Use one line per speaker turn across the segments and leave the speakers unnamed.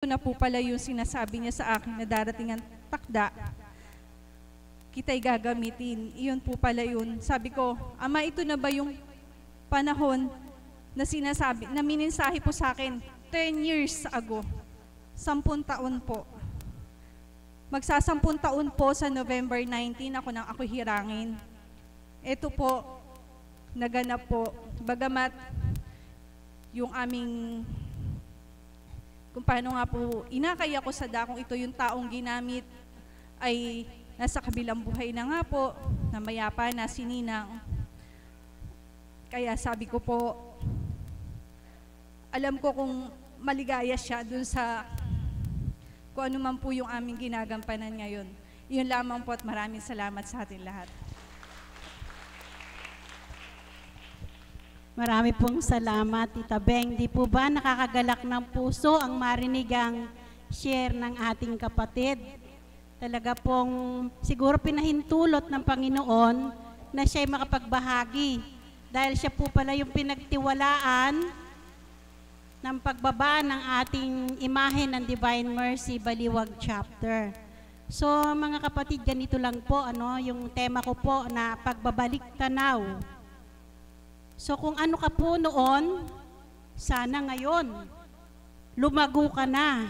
na po pala yung sinasabi niya sa akin na darating ang takda, kita'y gagamitin. Iyon po pala yun. Sabi ko, Ama, ito na ba yung panahon na sinasabi, na mininsahe po sa akin 10 years ago, 10 taon po. Magsasampung taon po sa November 19 ako hirangin. Ito po, naganap po, bagamat yung aming, kung paano nga po, inakay ako sa dakong ito, yung taong ginamit ay nasa kabilang buhay na nga po, na mayapa na si Ninang. Kaya sabi ko po, alam ko kung maligaya siya dun sa kung ano man po yung aming ginagampanan ngayon. Iyon lamang po at maraming salamat sa atin lahat.
Marami pong salamat, Tita Beng. Di po ba nakakagalak ng puso ang marinig ang share ng ating kapatid? Talaga pong siguro pinahintulot ng Panginoon na siya'y makapagbahagi. Dahil siya po pala yung pinagtiwalaan ng pagbaba ng ating imahe ng Divine Mercy, Baliwag Chapter. So mga kapatid, ganito lang po, yung tema ko po na pagbabalik tanaw. So kung ano ka po noon, sana ngayon, lumago ka na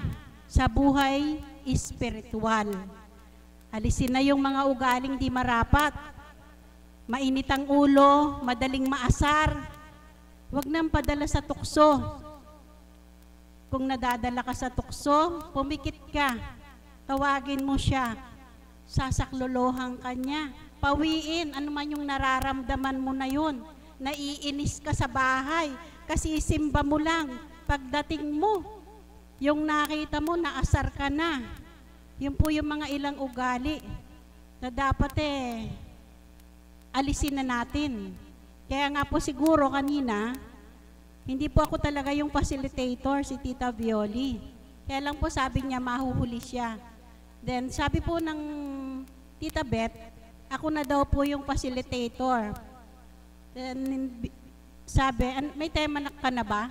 sa buhay espiritual. Alisin na yung mga ugaling di marapat, mainit ang ulo, madaling maasar, huwag nang padala sa tukso. Kung nadadala ka sa tukso, pumikit ka, tawagin mo siya, sasaklolohan ka niya, pawiin, ano man yung nararamdaman mo na yun. Naiinis ka sa bahay kasi simba mo lang. Pagdating mo, yung nakita mo, naasar ka na. Yun po yung mga ilang ugali na dapat alisin na natin. Kaya nga po siguro kanina, hindi po ako talaga yung facilitator, si Tita Violi. Kaya lang po sabi niya, mahuhuli siya. Then sabi po ng Tita Beth, ako na daw po yung facilitator. Then, sabi, may tema ka na ba?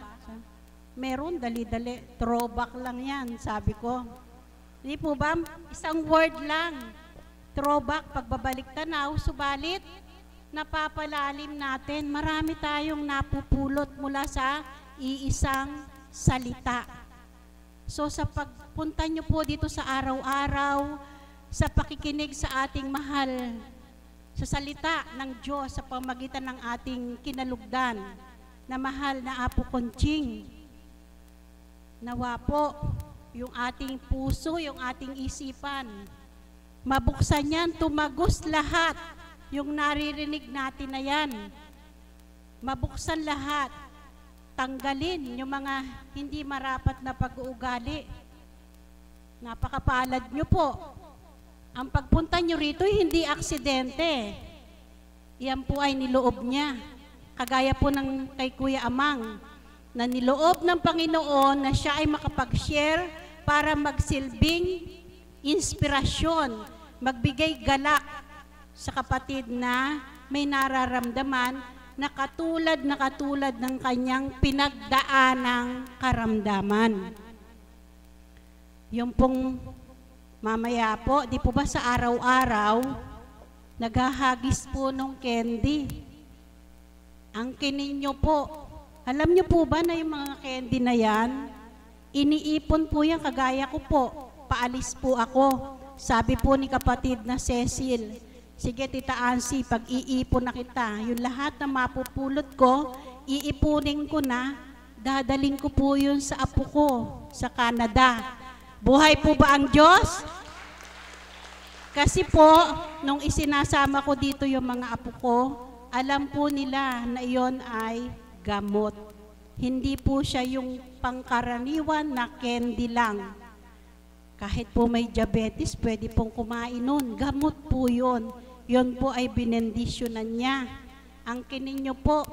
Meron, dali-dali. Throwback lang yan, sabi ko. Hindi po ba? Isang word lang. Throwback, pagbabalik tanaw, subalit, napapalalim natin. Marami tayong napupulot mula sa iisang salita. So, sa pagpunta nyo po dito sa araw-araw, sa pakikinig sa ating mahal, sa salita ng Diyos sa pamagitan ng ating kinalugdan na mahal na Apo Conching. Nawa po yung ating puso, yung ating isipan. Mabuksan yan, tumagos lahat yung naririnig natin na yan. Mabuksan lahat. Tanggalin yung mga hindi marapat na pag-uugali. Napakapalad nyo po. Ang pagpunta nyo rito, hindi aksidente. Yan po ay niloob niya. Kagaya po ng kay Kuya Amang, na niloob ng Panginoon na siya ay makapag-share para magsilbing inspirasyon, magbigay galak sa kapatid na may nararamdaman na katulad ng kanyang pinagdaanang karamdaman. Yung pong mamaya po, di po ba sa araw-araw, naghahagis po nung candy. Ang kinin nyo po, alam nyo po ba na yung mga candy na yan, iniipon po yan, kagaya ko po, paalis po ako. Sabi po ni kapatid na Cecil, sige Tita Ansi, pag-iipon na kita, yung lahat na mapupulot ko, iipunin ko na, dadaling ko po yun sa apo ko, sa Canada. Buhay po ba ang Diyos? Kasi po, nung isinasama ko dito yung mga apo ko, alam po nila na iyon ay gamot. Hindi po siya yung pangkaraniwan na candy lang. Kahit po may diabetes, pwede pong kumain nun. Gamot po yun. Yun po ay binendisyonan niya. Ang kininyo po,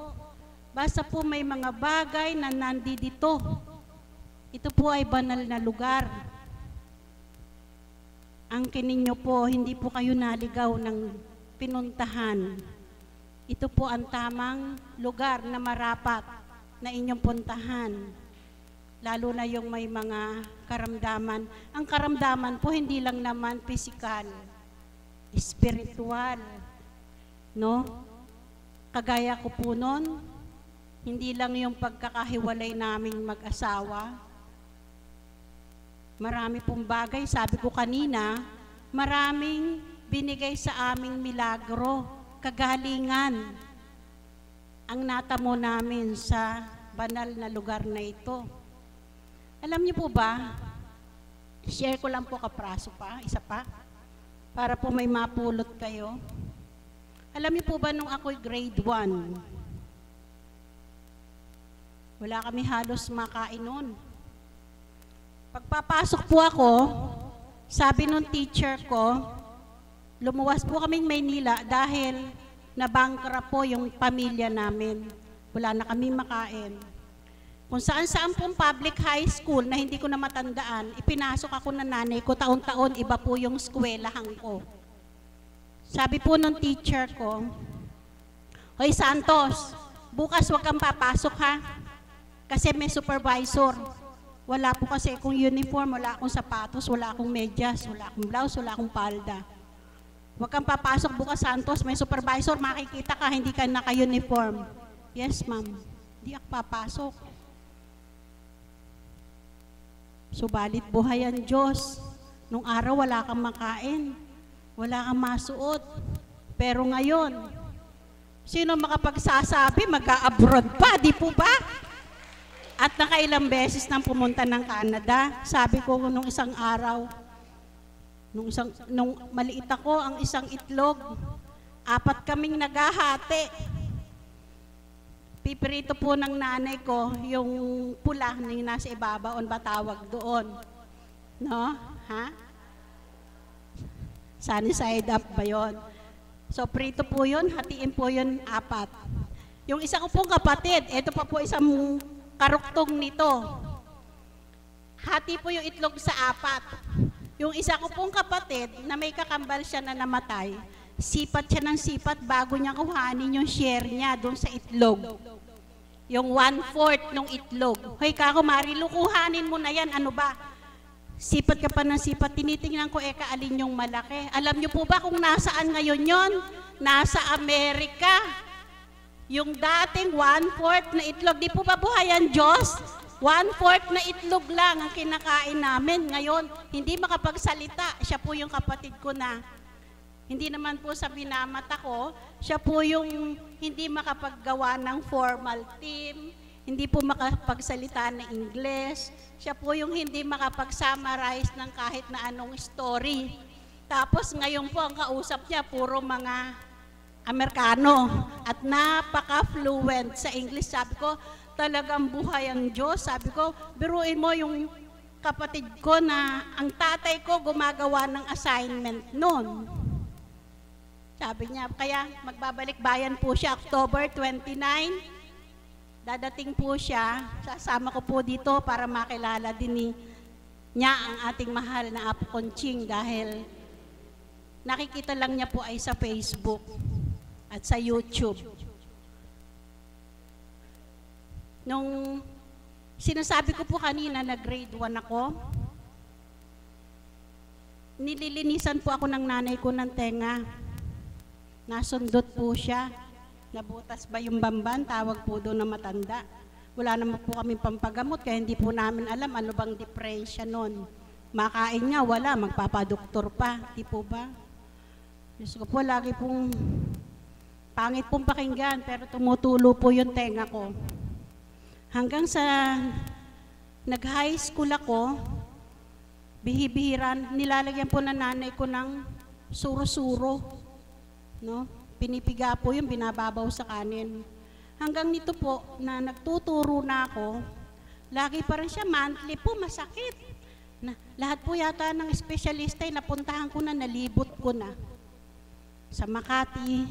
basta po may mga bagay na nandito. Ito po ay banal na lugar. Ang kininyo po, hindi po kayo naligaw ng pinuntahan. Ito po ang tamang lugar na marapat na inyong puntahan. lalo na yung may mga karamdaman. Ang karamdaman po hindi lang naman physical, spiritual, no? Kagaya ko po noon, hindi lang yung pagkakahiwalay naming mag-asawa. Marami pong bagay, sabi ko kanina, maraming binigay sa aming milagro, kagalingan, ang natamo namin sa banal na lugar na ito. Alam niyo po ba, share ko lang po kapraso pa, isa pa, para po may mapulot kayo. Alam niyo po ba nung ako'y grade 1, wala kami halos makain noon. Pagpapasok po ako, sabi nung teacher ko, lumuwas po kaming Maynila dahil nabangkra po yung pamilya namin. Wala na kami makain. Kung saan-saan pong public high school na hindi ko na matandaan, ipinasok ako ng nanay ko, taon-taon iba po yung eskwelahan ko. Sabi po nung teacher ko, "Hoy Santos, bukas wag kang papasok ha, kasi may supervisor." Wala po kasi akong uniform, wala akong sapatos, wala akong medyas, wala akong blouse, wala akong palda. "Huwag kang papasok bukas, Santos, may supervisor, makikita ka, hindi ka naka-uniform." "Yes, ma'am." Di ako papasok. Subalit buhay ang Diyos. Nung araw wala kang makain, wala kang masuot. Pero ngayon, sino makapagsasabi mag-a-abroad pa, di po ba? At nakailang beses nang pumunta ng Canada. Sabi ko nung isang araw, nung maliit ako, ang isang itlog, 4 kaming naghahati. Pipirito po ng nanay ko yung pula na yung nasa ibabaon, ba tawag doon? No? Ha? Sunny side up ba yun? So, prito po yun, hatiin po yun 4. Yung isa ko pong kapatid, ito pa po isang karuktong nito. Hati po yung itlog sa 4. Yung isa ko pong kapatid, na may kakambal siya na namatay, sipat siya ng sipat bago niya kuhanin yung share niya doon sa itlog. Yung 1/4 ng itlog. "Hoy kako, Marilu, kuhanin mo na yan. Ano ba? Sipat ka pa ng sipat." Tinitingnan ko, alin yung malaki. Alam niyo po ba kung nasaan ngayon yon? Nasa Amerika. Yung dating 1/4 na itlog. Di po ba buhay ang Diyos? 1/4 na itlog lang ang kinakain namin. Ngayon, hindi makapagsalita. Siya po yung kapatid ko na hindi naman po sa binamata ko, siya po yung hindi makapaggawa ng formal team, hindi po makapagsalita ng English, siya po yung hindi makapag-summarize ng kahit na anong story. Tapos ngayon po ang kausap niya, puro mga Amerikano at napaka-fluent sa English. Sabi ko, talagang buhay ang Diyos. Sabi ko, biruin mo yung kapatid ko na ang tatay ko gumagawa ng assignment noon. Sabi niya, kaya magbabalik bayan po siya October 29. Dadating po siya. Sasama ko po dito para makilala din niya ang ating mahal na Apo Conching dahil nakikita lang niya po ay sa Facebook at sa YouTube. Nung sinasabi ko po kanina na grade 1 ako, nililinisan po ako ng nanay ko ng tenga. Nasundot po siya. Nabutas ba yung bamban? Tawag po doon na matanda. Wala naman po kami pampagamot kaya hindi po namin alam ano bang diferensya nun. Makain nga, wala. Magpapadoktor pa. Di po ba? Diyos ko po, lagi pong pangit pong pakinggan pero tumutulo po yung tenga ko. Hanggang sa nag-high school ako, bihibihiran, nilalagyan po na nanay ko ng suro-suro. No? Pinipiga po yung binababaw sa kanin. Hanggang nito po, na nagtuturo na ako, lagi pa rin siya, monthly po, masakit. Na, lahat po yata ng espesyalista ay napuntahan ko na, nalibot ko na. Sa Makati,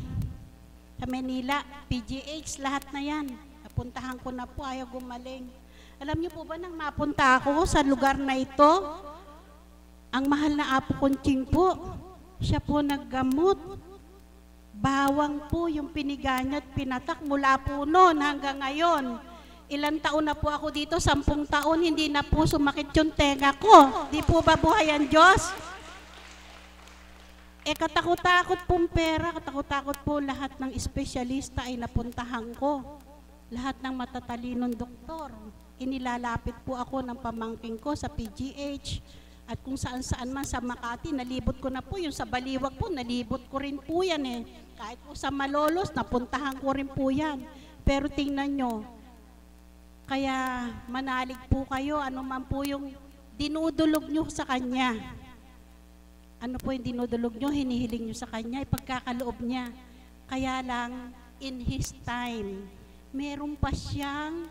sa Manila, PGH, lahat na yan. Napuntahan ko na po, ayaw gumaling. Alam niyo po ba nang mapunta ako sa lugar na ito, ang mahal na Apo Conching po, siya po naggamot. Bawang po yung piniga niya at pinatak mula po noon hanggang ngayon. Ilang taon na po ako dito, 10 taon, hindi na po sumakit yung tenga ko. Di po ba buhay ang Diyos? Katakot-takot pong pera, katakot-takot po lahat ng espesyalista ay napuntahan ko. Lahat ng matatalinong doktor. Inilalapit po ako ng pamangking ko sa PGH at kung saan-saan man sa Makati, nalibot ko na po. Yung sa Baliwag po, nalibot ko rin po yan eh. Kahit po sa Malolos, napuntahan ko rin po yan. Pero tingnan nyo, kaya manalig po kayo, ano man po yung dinudulog nyo sa Kanya. Ano po yung dinudulog nyo, hinihiling nyo sa Kanya, ipagkakaloob niya. Kaya lang, in His time, meron pa siyang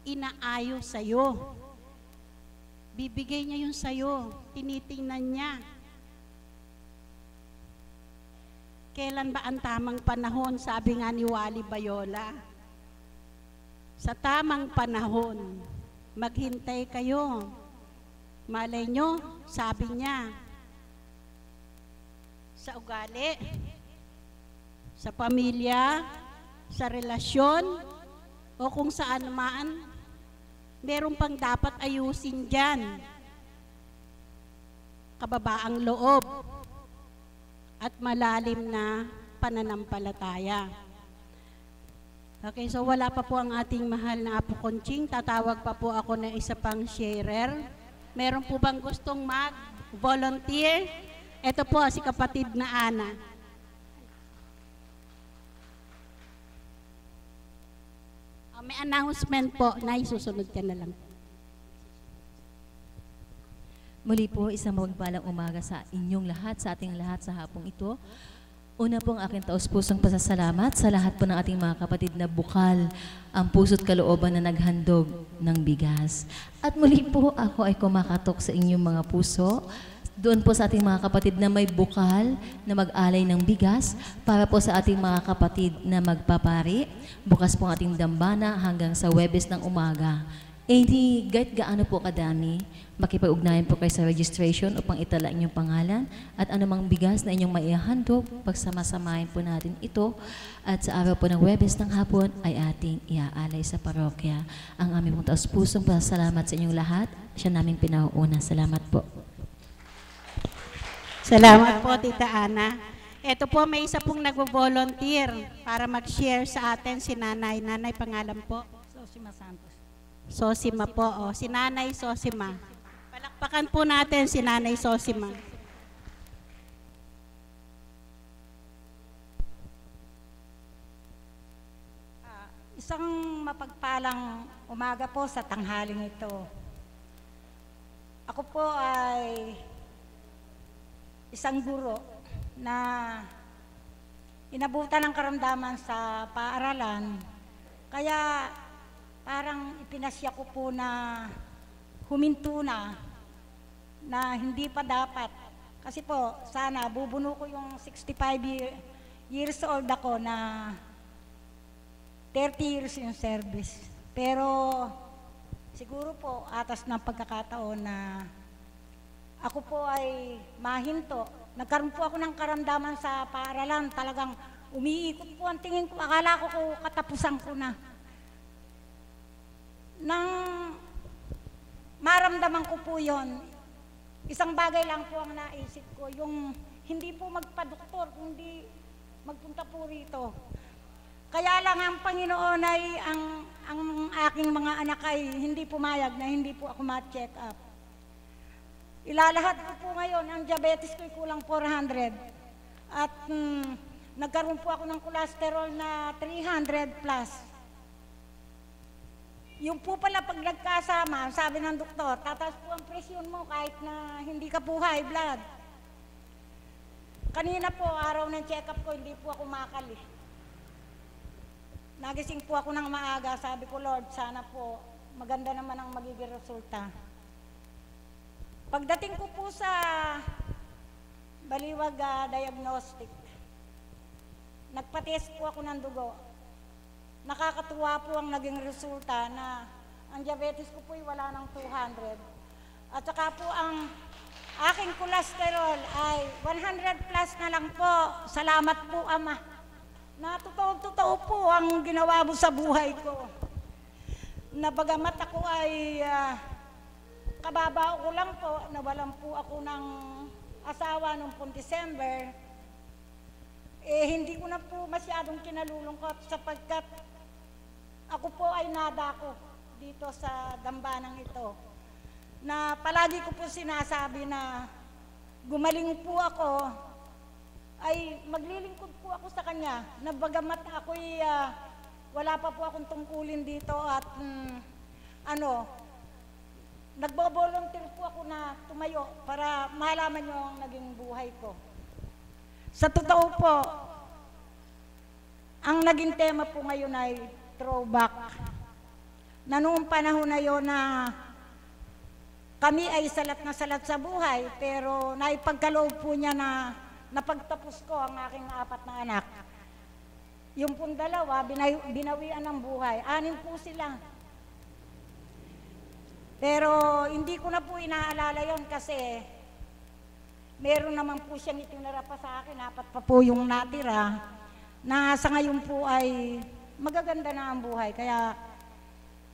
inaayos sa'yo. Bibigay niya yun sa'yo, tinitingnan niya. Kailan ba ang tamang panahon, sabi nga ni Wally Bayola? Sa tamang panahon, maghintay kayo. Malay nyo, sabi niya, sa ugali, sa pamilya, sa relasyon, o kung saan man, meron pang dapat ayusin dyan. Kababaang loob at malalim na pananampalataya. Okay, so wala pa po ang ating mahal na Apo Conching. Tatawag pa po ako ng isa pang sharer. Meron po bang gustong mag-volunteer? Ito po si kapatid na Ana. May announcement po na isusunod ka na lang.
Muli po, isang mapagpalang umaga sa inyong lahat, sa ating lahat sa hapong ito. Una pong aking taus-pusong pasasalamat sa lahat po ng ating mga kapatid na bukal ang puso't kalooban na naghandog ng bigas. At muli po ako ay kumakatok sa inyong mga puso, doon po sa ating mga kapatid na may bukal na mag-alay ng bigas, para po sa ating mga kapatid na magpapari. Bukas po ang ating dambana hanggang sa Huwebes ng umaga. Hindi kahit gaano po kadami, makipag-ugnayan po kayo sa registration upang itala inyong pangalan at anumang bigas na inyong maihahandog, pagsama-samahin po natin ito at sa araw po ng Huwebes ng hapon ay ating iaalay sa parokya. Ang aming pong taus-pusong pasalamat sa inyong lahat, siya namin pinauuna. Salamat po.
Salamat po, Tita Ana. Ito po, may isa pong nag-volunteer para mag-share sa atin si Nanay. Nanay, pangalan po?
Sosima Santos.
Sosima po, o. Si Nanay Sosima. Palakpakan po natin si Nanay Sosima.
Isang mapagpalang umaga po sa tanghaling ito. Ako po ay isang guro na inabutan ng karamdaman sa paaralan. Kaya parang ipinasya ko po na huminto na hindi pa dapat. Kasi po, sana bubuno ko yung 65 years old ako na 30 years yung service. Pero siguro po, atas ng pagkakataon na ako po ay mahinto. Nagkaroon po ako ng karamdaman sa paaralan. Talagang umiikot po ang tingin ko. Akala ko katapusan ko na. Nang maramdaman ko po yon, isang bagay lang po ang naisip ko, yung hindi po magpa-doktor, kundi magpunta po rito. Kaya lang ang Panginoon ay ang aking mga anak ay hindi pumayag na hindi po ako ma-check up. Ilalahat ko po ngayon, ang diabetes ko ay kulang 400. At nagkaroon po ako ng cholesterol na 300 plus. Yung po pala pag nagkasama, sabi ng doktor, tataas po ang presyon mo kahit na hindi ka po high blood. Kanina po, araw ng check-up ko, hindi po ako makali. Nagising po ako ng maaga, sabi ko, Lord, sana po maganda naman ang magiging resulta. Pagdating ko po sa Baliwag Diagnostic, nagpa-test po ako ng dugo. Nakakatuwa po ang naging resulta na ang diabetes ko po ay wala ng 200. At saka po ang aking cholesterol ay 100 plus na lang po. Salamat po, Ama. Na totoo po ang ginawa mo sa buhay ko. na bagamat ako ay kababao ko lang po, nawalan po ako ng asawa noong pong December, hindi ko na po masyadong kinalulungkot sapagkat ako po ay nadako dito sa dambanang ito. Na palagi ko po sinasabi na gumaling po ako, ay maglilingkod po ako sa kanya, na bagamat ako'y wala pa po akong tungkulin dito at nagbo-volunteer po ako na tumayo para malaman nyo ang naging buhay ko. Sa totoo po, ang naging tema po ngayon ay throwback. Na noong panahon na yon na kami ay salat na salat sa buhay, pero naipagkaloob po niya na napagtapos ko ang aking 4 na anak. Yung pong 2, binawian ng buhay. 6 po sila. Pero hindi ko na po inaalala yon kasi meron naman po siyang itinara pa sa akin, 4 pa po yung natira, na sa ngayon po ay magaganda na ang buhay. Kaya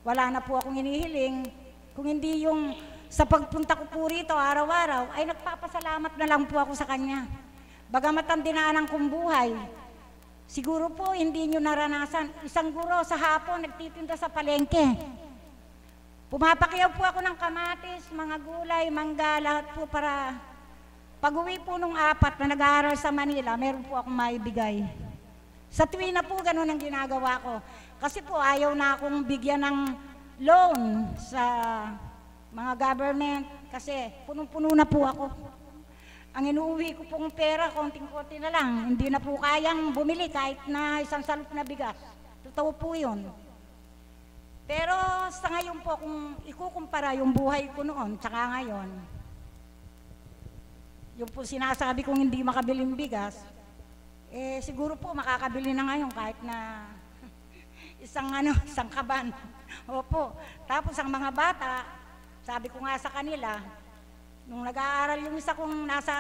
wala na po akong hinihiling. Kung hindi yung sa pagpunta ko po rito araw-araw, ay nagpapasalamat na lang po ako sa kanya. Bagamat ang dinaanan kong buhay, siguro po hindi nyo naranasan. Isang guro sa hapon nagtitinda sa palengke. Pumapakiyaw po ako ng kamatis, mga gulay, mangga, lahat po para pag-uwi po nung 4 na nag-aaral sa Manila, meron po akong maibigay. Sa tuwi na po, ganun ang ginagawa ko. Kasi po, ayaw na akong bigyan ng loan sa mga government kasi punong-puno na po ako. Ang inuuwi ko pong pera, konting-konti na lang. Hindi na po kayang bumili kahit na isang salop na bigas. Totoo po yun. Pero sa ngayon po, kung ikukumpara yung buhay ko noon, tsaka ngayon, yung po sinasabi kong hindi makabiling bigas, siguro po makakabili na ngayon kahit na isang kaban. Opo. Tapos ang mga bata, sabi ko nga sa kanila, nung nag-aaral yung isa kong nasa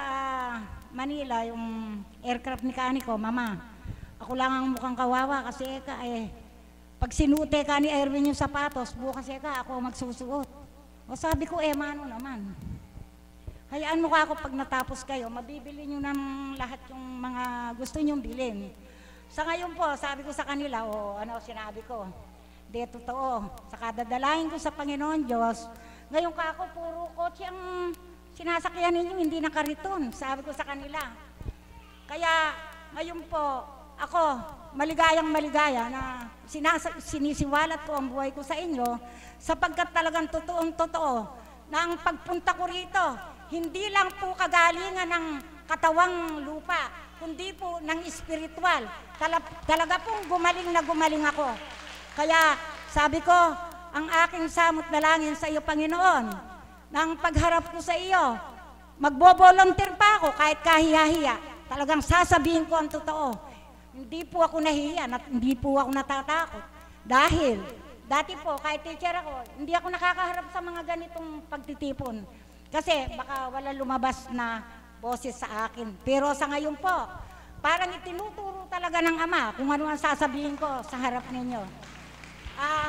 Manila, yung aircraft mekaniko, Mama, ako lang ang mukhang kawawa kasi pag sinute ka ni Erwin yung sapatos, bukas ako magsusuot. O sabi ko, mano naman. Hayaan mo ka ako pag natapos kayo, mabibili nyo ng lahat yung mga gusto nyong bilhin. Sa ngayon po, sabi ko sa kanila, sinabi ko, di totoo, saka dadalahin ko sa Panginoon Diyos. Ngayon ka ako, puro kotse ang sinasakyan ninyo, hindi nakariton, sabi ko sa kanila. Kaya ngayon po, ako, maligayang maligaya na sinisiwalat ko ang buhay ko sa inyo sapagkat talagang totoong-totoo na ang pagpunta ko rito, hindi lang po kagalingan ng katawang lupa, kundi po ng espiritual. Talaga pong gumaling na gumaling ako. Kaya sabi ko, ang aking samot dalangin sa iyo, Panginoon, na ang pagharap ko sa iyo, magbo-volunteer pa ako kahit kahiya-hiya. Talagang sasabihin ko ang totoo. Hindi po ako nahihiya, hindi po ako natatakot. Dahil, dati po, kahit teacher ako, hindi ako nakakaharap sa mga ganitong pagtitipon. Kasi baka wala lumabas na boses sa akin. Pero sa ngayon po, parang itinuturo talaga ng Ama kung ano ang sasabihin ko sa harap ninyo.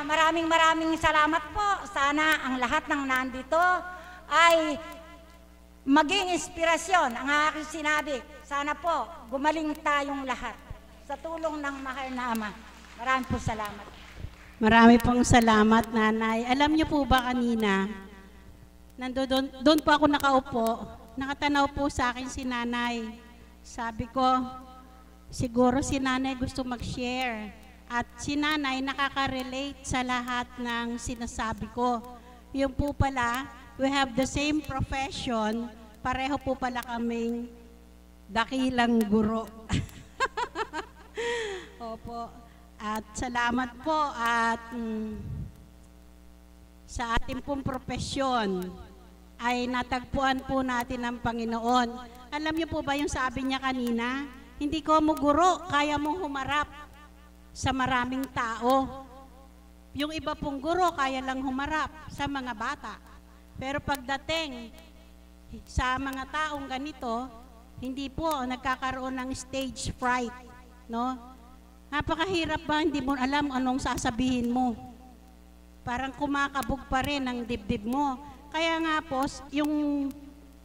Maraming salamat po. Sana ang lahat ng nandito ay maging inspirasyon. Ang aking sinabi, sana po gumaling tayong lahat. Sa tulong ng mahal na Ama. Maraming po salamat.
Marami pong salamat, Nanay. Alam niyo po ba kanina, doon po ako nakaupo, nakatanaw po sa akin si Nanay. Sabi ko, siguro si Nanay gusto mag-share. At si Nanay nakaka-relate sa lahat ng sinasabi ko. Yung po pala, we have the same profession, pareho po pala kaming dakilang guro. Opo. At salamat po at sa ating pong profesyon ay natagpuan po natin ang Panginoon. Alam niyo po ba yung sabi niya kanina? Hindi ko mo guro, kaya mong humarap sa maraming tao. Yung iba pong guro, kaya lang humarap sa mga bata. Pero pagdating sa mga taong ganito, hindi po nagkakaroon ng stage fright. No? Napakahirap ba, hindi mo alam anong sasabihin mo. Parang kumakabog pa rin ang dibdib mo. Kaya nga po, yung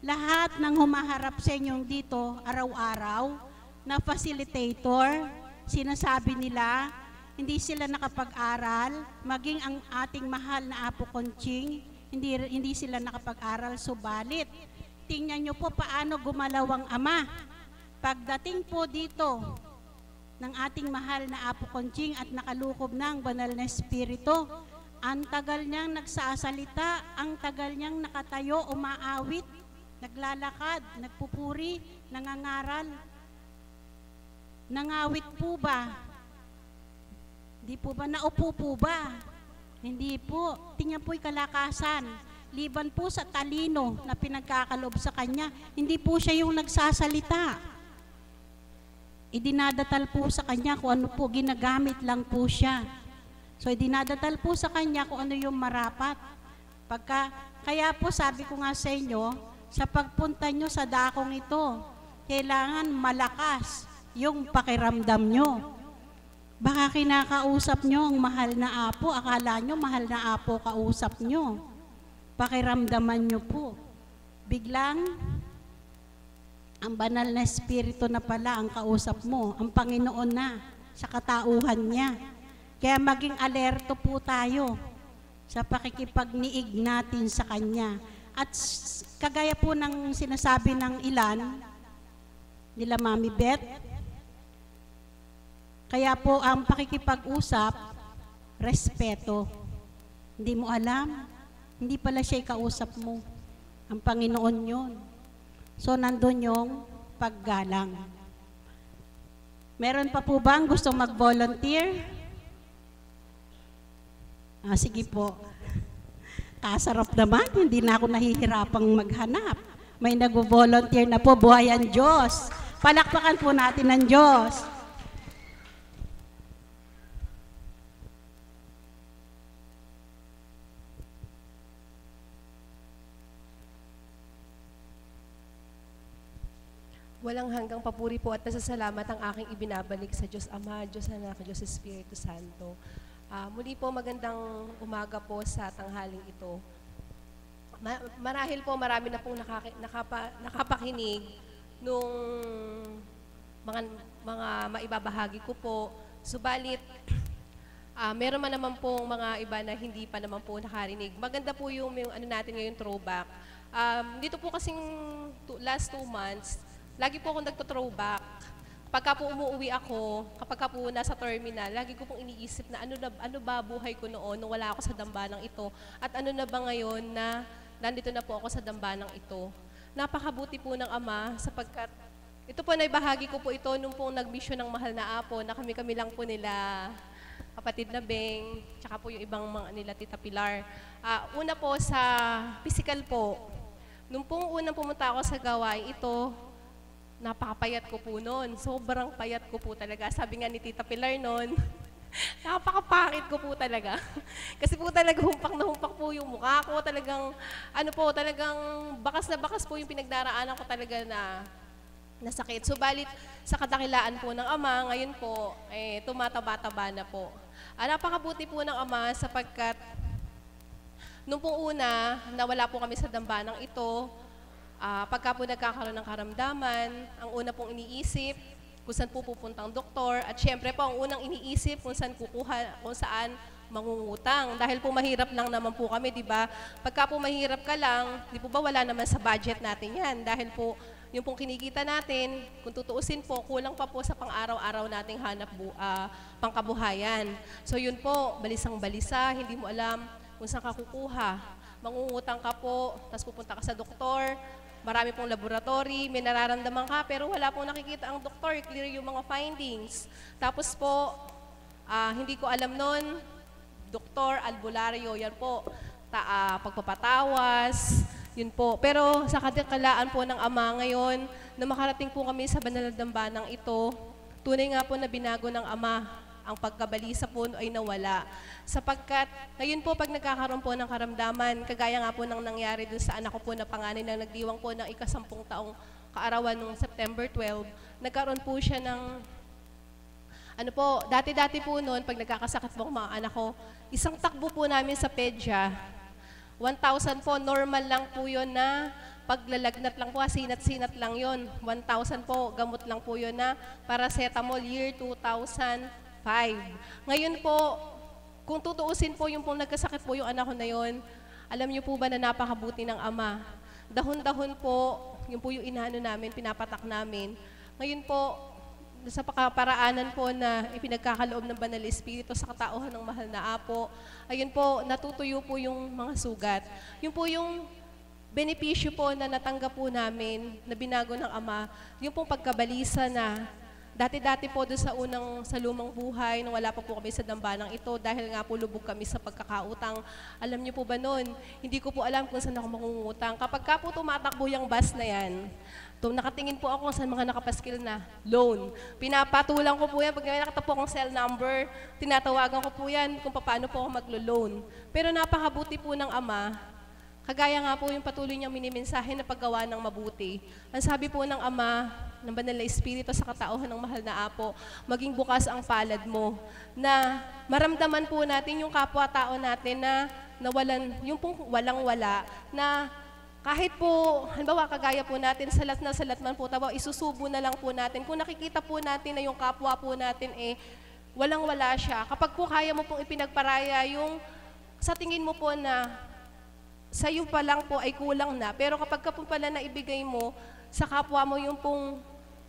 lahat ng humaharap sa inyong dito araw-araw na facilitator, sinasabi nila, hindi sila nakapag-aral, maging ang ating mahal na Apo Conching, hindi sila nakapag-aral, subalit. Tingnan nyo po paano gumalaw ang Ama. Pagdating po dito ng ating mahal na Apo Conching at nakalukob ng banal na Espiritu, ang tagal niyang nagsasalita, ang tagal niyang nakatayo, umaawit, naglalakad, nagpupuri, nangangaral. Nangawit po ba? Hindi po ba? Naupo po ba? Hindi po. Tingnan po'y kalakasan. Liban po sa talino na pinagkakalob sa kanya, hindi po siya yung nagsasalita. Idinadatal po sa kanya kung ano po, ginagamit lang po siya. So, idinadatal po sa kanya kung ano yung marapat. Kaya po sabi ko nga sa inyo, sa pagpunta nyo sa dakong ito, kailangan malakas yung pakiramdam nyo. Baka kinakausap nyo ang mahal na Apo, akala nyo mahal na Apo kausap nyo. Pakiramdaman nyo po. Biglang, ang banal na Espiritu na pala ang kausap mo, ang Panginoon na, sa katauhan niya. Kaya maging alerto po tayo sa pakikipagniig natin sa Kanya. At kagaya po ng sinasabi ng ilan, nila Mami Beth, kaya po ang pakikipag-usap, respeto. Hindi mo alam, hindi pala siya kausap mo. Ang Panginoon yun. So, nandun yung paggalang. Meron pa po bang gustong mag-volunteer? Sige po. Kasarap naman, hindi na ako nahihirapang maghanap. May nag-volunteer na po, buhay ang Diyos. Palakpakan po natin ang Diyos.
Walang hanggang papuri po at nasasalamat ang aking ibinabalik sa Diyos Ama, Diyos Anak, Diyos Espiritu Santo. Muli po magandang umaga po sa tanghaling ito. Marahil po marami na pong nakapakinig nung mga maibabahagi ko po. Subalit, meron man naman pong mga iba na hindi pa naman po nakarinig. Maganda po yung ano natin ngayon throwback. Dito po kasing last 2 months, lagi po akong nagto-throwback. Pagka po umuwi ako, kapag po nasa terminal, lagi ko pong iniisip na ano ba buhay ko noon nung wala ako sa dambanang ito at ano na ba ngayon na nandito na po ako sa dambanang ito. Napakabuti po ng Ama sapagkat ito po na ibahagi ko po ito nung pong nag-mission ng mahal na Apo na kami-kami lang po nila kapatid na Beng, tsaka po yung ibang mga nila Tita Pilar. Una po sa physical po, nung pong unang pumunta ako sa gawain ito, napakapayat ko po noon. Sobrang payat ko po talaga. Sabi nga ni Tita Pilar noon, napakapakit ko po talaga. Kasi po talaga humpak na humpak po yung mukha ko. Talagang, talagang bakas na bakas po yung pinagdaraanan ko talaga na sakit. Subalit, sa kadakilaan po ng Ama, ngayon po, tumataba-taba na po. Napakabuti po ng Ama sapagkat nung pong una, nawala po kami sa dambanang ito, pagka po nagkakaroon ng karamdaman, ang una pong iniisip, kung saan po pupuntang doktor, at syempre po ang unang iniisip kung saan kukuha, kung saan mangungutang. Dahil po mahirap lang naman po kami, di ba? Pagka po mahirap ka lang, di po ba wala naman sa budget natin yan? Dahil po yung pong kinikita natin, kung tutuusin po, kulang pa po sa pang-araw-araw nating pangkabuhayan. So yun po, balisang-balisa, hindi mo alam kung saan ka kukuha. Mangungutang ka po, tapos pupunta ka sa doktor, marami pong laboratory, may nararamdaman ka, pero wala pong nakikita ang doktor, clear yung mga findings. Tapos po, hindi ko alam nun, Dr. Albularyo, yan po, pagpapatawas, yun po. Pero sa kadikalaan po ng Ama ngayon, na makarating po kami sa banal na dambanang ito, tunay nga po na binago ng Ama, ang pagkabalisa po ay nawala. Sapagkat, ngayon po pag nagkakaroon po ng karamdaman, kagaya nga po ng nangyari dun sa anak ko po na panganay na nagdiwang po ng ika-10 taong kaarawan noong September 12, nagkaroon po siya ng Ano po, dati-dati po noon, pag nagkakasakit po ang mga anak ko, isang takbo po namin sa pedya, 1,000 po, normal lang po yun na paglalagnat lang po, sinat-sinat lang yun. 1,000 po, gamot lang po yun na paracetamol, year 2005. Ngayon po, kung tutuusin po yung pong nagkasakit po yung anak ko na yun, alam niyo po ba na napakabuti ng ama? Dahon-dahon po, yun po yung inaano namin, pinapatak namin. Ngayon po, sa paraanan po na ipinagkakaloob ng Banal Espiritu sa katauhan ng mahal na Apo, ayun po, natutuyo po yung mga sugat. Yun po yung benepisyo po na natanggap po namin, na binago ng Ama, yung pong pagkabalisa na dati-dati po doon sa lumang buhay, nung wala pa po kami sa dambanang ito, dahil nga po lubog kami sa pagkakautang. Alam niyo po ba noon, hindi ko po alam kung saan ako mangungutang. Kapag ka po tumatakbo yung bus na yan, nakatingin po ako sa mga nakapaskil na loan. Pinapatulang ko po yan. Pag may nakita po akong cell number, tinatawagan ko po yan kung paano po ako maglo-loan. Pero napakabuti po ng Ama, kagaya nga po yung patuloy niyang minimensahe na paggawa ng mabuti. Ang sabi po ng Ama, ng Banal na Espiritu sa katauhan ng mahal na Apo, maging bukas ang palad mo, na maramdaman po natin yung kapwa-tao natin na nawalan, yung pong walang-wala, na kahit po, halimbawa kagaya po natin, salat na salat man po, isusubo na lang po natin. Kung nakikita po natin na yung kapwa po natin walang-wala siya, kapag po kaya mo pong ipinagparaya yung sa tingin mo po na sa iyo pa lang po ay kulang na, pero kapag ka po pala naibigay mo sa kapwa mo yung pong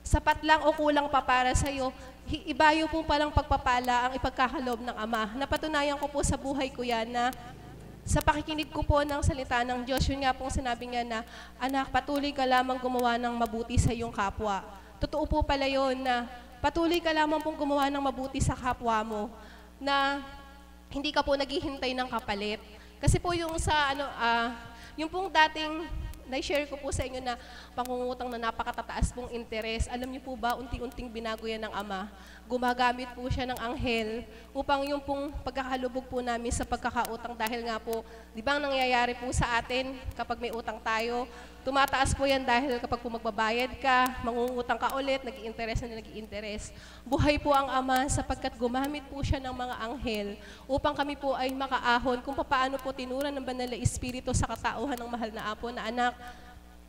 sapat lang o kulang pa para sa iyo, iba yung pong palang pagpapala ang ipagkakaloob ng Ama. Napatunayan ko po sa buhay ko yan na sa pakikinig ko po ng salita ng Diyos, yun nga pong sinabi niya na, anak, patuloy ka lamang gumawa ng mabuti sa iyong kapwa. Totoo po pala yun na patuloy ka lamang pong gumawa ng mabuti sa kapwa mo, na hindi ka po naghihintay ng kapalit. Kasi po yung yung pong dating na-share ko po sa inyo na pangungutang na napakatataas pong interes. Alam niyo po ba, unti-unting binago yan ng Ama. Gumagamit po siya ng anghel upang yung pong pagkakalubog po namin sa pagkakautang, dahil nga po, di ba ang nangyayari po sa atin kapag may utang tayo, tumataas po yan dahil kapag po magbabayad ka, mangungutang ka ulit, nag-i-interest na nag-i-interest. Buhay po ang Ama sapagkat gumamit po siya ng mga anghel upang kami po ay makaahon kung paano po tinuran ng Banal na Espiritu sa katauhan ng mahal na Apo na, anak,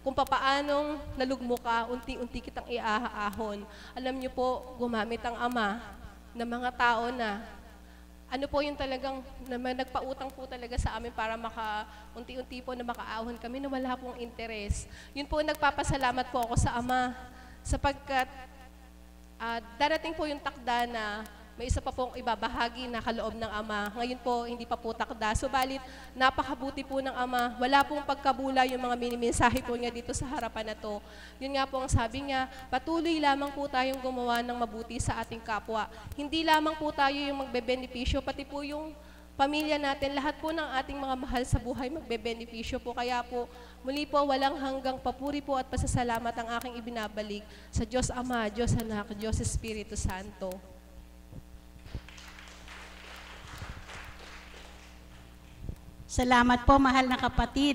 kung papaanong nalugmo ka, unti-unti kitang iaahon. Alam niyo po, gumamit ang Ama ng mga tao na ano po yung talagang nagpautang po talaga sa amin para unti-unti po na makaahon kami na wala pong interes. Yun po, nagpapasalamat po ako sa Ama sapagkat darating po yung takda na may isa pa pong ibabahagi na kaloob ng Ama. Ngayon po, hindi pa po takda. Subalit, napakabuti po ng Ama. Wala pong pagkabula yung mga minimensahe po niya dito sa harapan na to. Yun nga po ang sabi niya, patuloy lamang po tayong gumawa ng mabuti sa ating kapwa. Hindi lamang po tayo yung magbebenepisyo, pati po yung pamilya natin, lahat po ng ating mga mahal sa buhay magbebenepisyo po. Kaya po, muli po, walang hanggang papuri po at pasasalamat ang aking ibinabalik sa Diyos Ama, Diyos Anak, Diyos Espiritu Santo.
Salamat po, mahal na kapatid.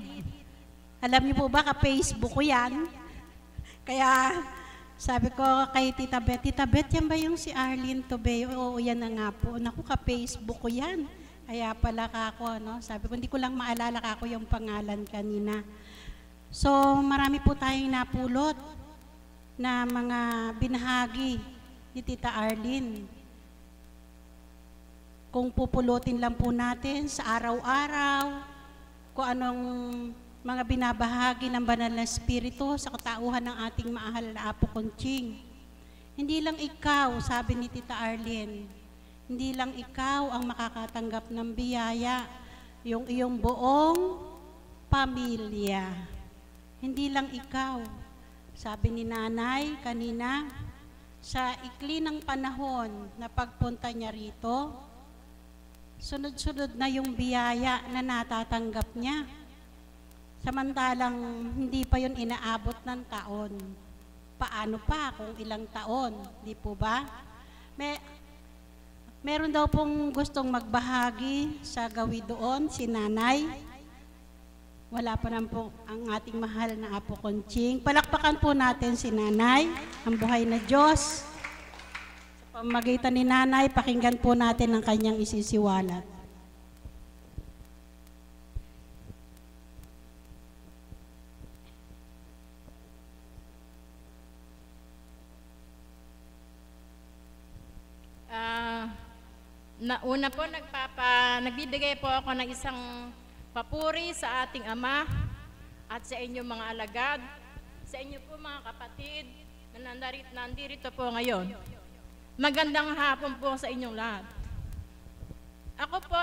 Alam niyo po ba, ka-Facebook ko yan. Kaya sabi ko kay Tita Beth, yan ba yung si Arlene Tobeo? Oo, yan na nga po. Naku, ka-Facebook ko yan. Kaya pala ako, no? Sabi ko, hindi ko lang maalala ako yung pangalan kanina. So, marami po tayong napulot na mga binahagi ni Tita Arlene. Kung pupulutin lang po natin sa araw-araw, kung anong mga binabahagi ng Banal na Espiritu sa katauhan ng ating mahal na Apo Conching. Hindi lang ikaw, sabi ni Tita Arlene, hindi lang ikaw ang makakatanggap ng biyaya, yung iyong buong pamilya. Hindi lang ikaw. Sabi ni Nanay kanina, sa ikli ng panahon na pagpunta niya rito, sunod-sunod na yung biyaya na natatanggap niya. Samantalang hindi pa yun inaabot ng taon. Paano pa kung ilang taon? Di po ba? Meron daw pong gustong magbahagi sa gawi doon, si Nanay. Wala pa naman po ang ating mahal na Apo Conching. Palakpakan po natin si Nanay, ang buhay na Diyos. pamagitan ni nanay, pakinggan po natin ang kanyang isisiwalat.
Una po, nagbibigay po ako ng isang papuri sa ating Ama at sa inyong mga alagad, sa inyo po mga kapatid na nandirito po ngayon. Magandang hapon po sa inyong lahat. Ako po,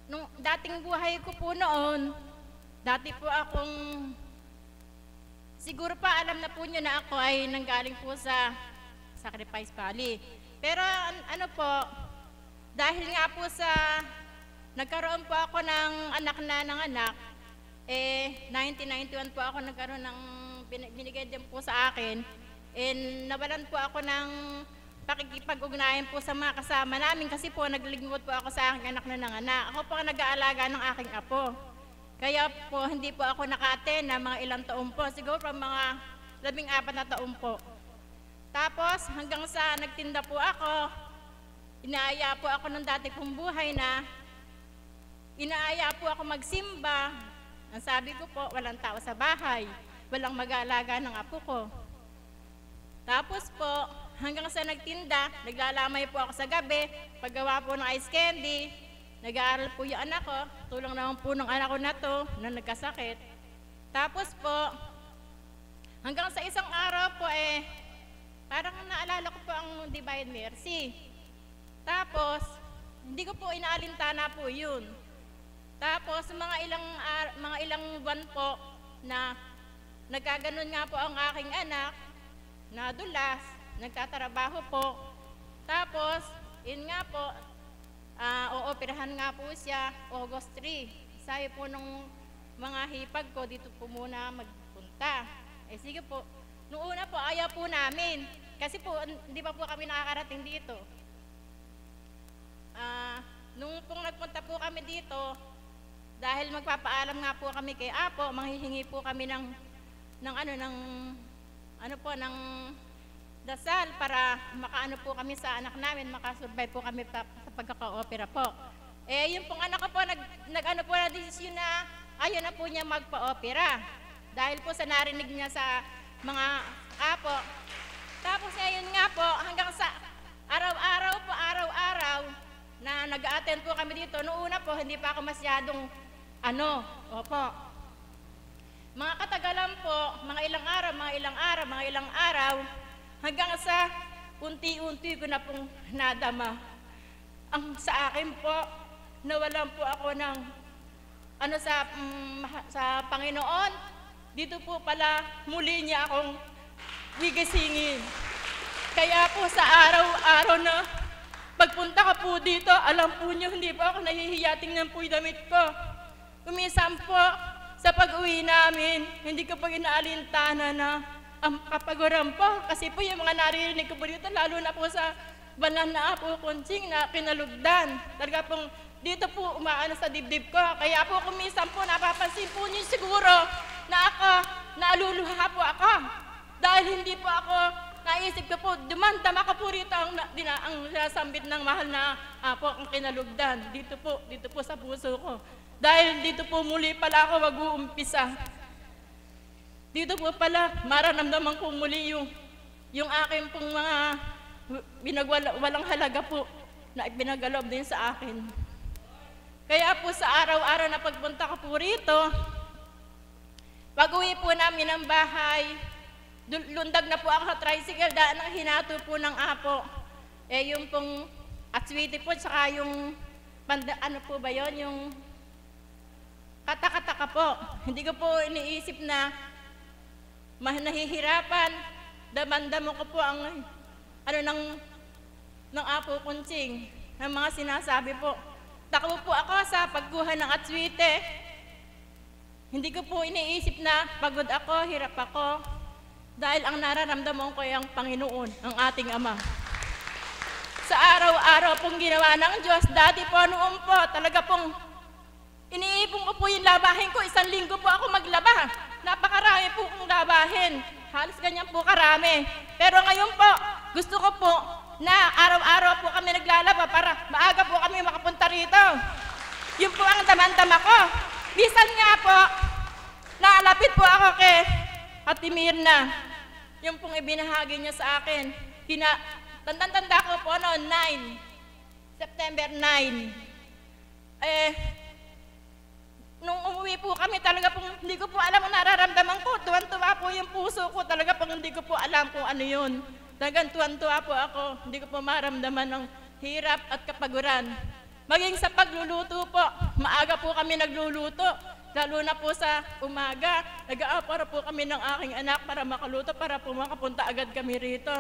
nung dating buhay ko po noon, dati po akong, siguro pa alam na po nyo na ako ay nanggaling po sa Sacrifice Valley. Pero ano po, dahil nga po sa nagkaroon po ako ng anak, 1991 po ako nagkaroon ng binigay din po sa akin, nawalan po ako ng pakikipag-ugnayan po sa mga kasama namin kasi po naglingkod po ako sa aking anak na nanganak. Ako po ang nag-aalaga ng aking apo. Kaya po hindi po ako naka-attend na mga ilang taon po, siguro pa mga 14 na taon po. Tapos hanggang sa nagtinda po ako, inaaya po ako ng dati kong buhay na inaaya po ako magsimba. Ang sabi ko po, walang tao sa bahay, walang mag-aalaga ng apo ko. Tapos po, hanggang sa nagtinda, naglalamay po ako sa gabi, paggawa po ng ice candy, nag-aaral po yung anak ko, tulong naman po ng anak ko na to, na nagkasakit. Tapos po, hanggang sa isang araw po parang naalala ko po ang Divine Mercy. Tapos, hindi ko po inaalintana po yun. Tapos, mga ilang buwan po na nagkaganon nga po ang aking anak, nadulas, nagtatrabaho po. Tapos, yun nga po, ooperahan nga po siya, August 3. Sabi po nung mga hipag ko, dito po muna magpunta. Sige po, noong una po, ayaw po namin. Kasi po, hindi pa po kami nakakarating dito. Nung pong nagpunta po kami dito, dahil magpapaalam nga po kami kay Apo, manghihingi po kami ng dasal para makaano po kami sa anak namin, makasurvive po kami sa pagkaka-opera po. Yung pong anak ko po, nag-ano po na desisyon na ayaw na po niya magpa-opera. Dahil po sa narinig niya sa mga Apo. Tapos yun nga po, hanggang sa araw-araw na nag-a-attend po kami dito. Noong una po, hindi pa ako masyadong mga katagalan po, mga ilang araw, hanggang sa unti-unti ko na pong nadama. Ang sa akin po, nawalan po ako ng sa Panginoon. Dito po pala muli niya akong gigisingin. Kaya po sa araw-araw na pagpunta ka po dito, alam po niyo, hindi po ako nahihiya, tingnan po yung damit ko. Kuminsan po, sa pag-uwi namin, hindi ko po inaalintana na ang kapaguran po. Kasi po yung mga naririnig ko po dito, lalo na po sa banal na Apo Kunching na kinalugdan. Talaga pong dito po umaano sa dibdib ko. Kaya po kuminsan po, napapansin po niyo siguro na naaluluha po ako. Dahil hindi po ako naisip ko po, dumandama ka po rito ang sinasambit ng mahal na Apo ang kinalugdan. Dito po sa puso ko. Dahil dito po muli pala ako mag-uumpisa. Dito po pala, maramdaman ko muli yung akin pong mga walang halaga po na ipinagalob din sa akin. Kaya po sa araw-araw na pagpunta ko po rito, pag-uwi po namin ng bahay, lundag na po ako sa tricycle dahil ang hinato po ng Apo. Yung pong atswiti po, tsaka yung, ano po ba yun, yung katakataka po. Hindi ko po iniisip na nahihirapan. Damandamo ko po ang, ng Apo Kunching, ng mga sinasabi po. Takbo po ako sa pagkuha ng atswite. Hindi ko po iniisip na pagod ako, hirap ako. Dahil ang nararamdaman ko ay ang Panginoon, ang ating Ama. Sa araw-araw pong ginawa ng Diyos, dati po noon po, talaga pong iniipon ko po yung labahin ko. 1 linggo po ako maglaba. Napakarami po kong labahin. Halos ganyan po karami. Pero ngayon po, gusto ko po, na araw-araw po kami naglalaba para maaga po kami makapunta rito. Yun po ang damandama ko. Bisan nga po, naalapit po ako kay Ate Mirna. Yung pong ibinahagi niya sa akin. Tanda ko po noon, September 9. Nung umuwi po kami, talaga pong hindi ko po alam ang nararamdaman ko. Tuwan-tuwa po yung puso ko. Talaga pong hindi ko po alam kung ano yun. Talagang tuwan-tuwa po ako. Hindi ko po maramdaman ng hirap at kapaguran. Maging sa pagluluto po, maaga po kami nagluluto. Lalo na po sa umaga, nag-aapara po kami ng aking anak para makaluto, para po makapunta agad kami rito.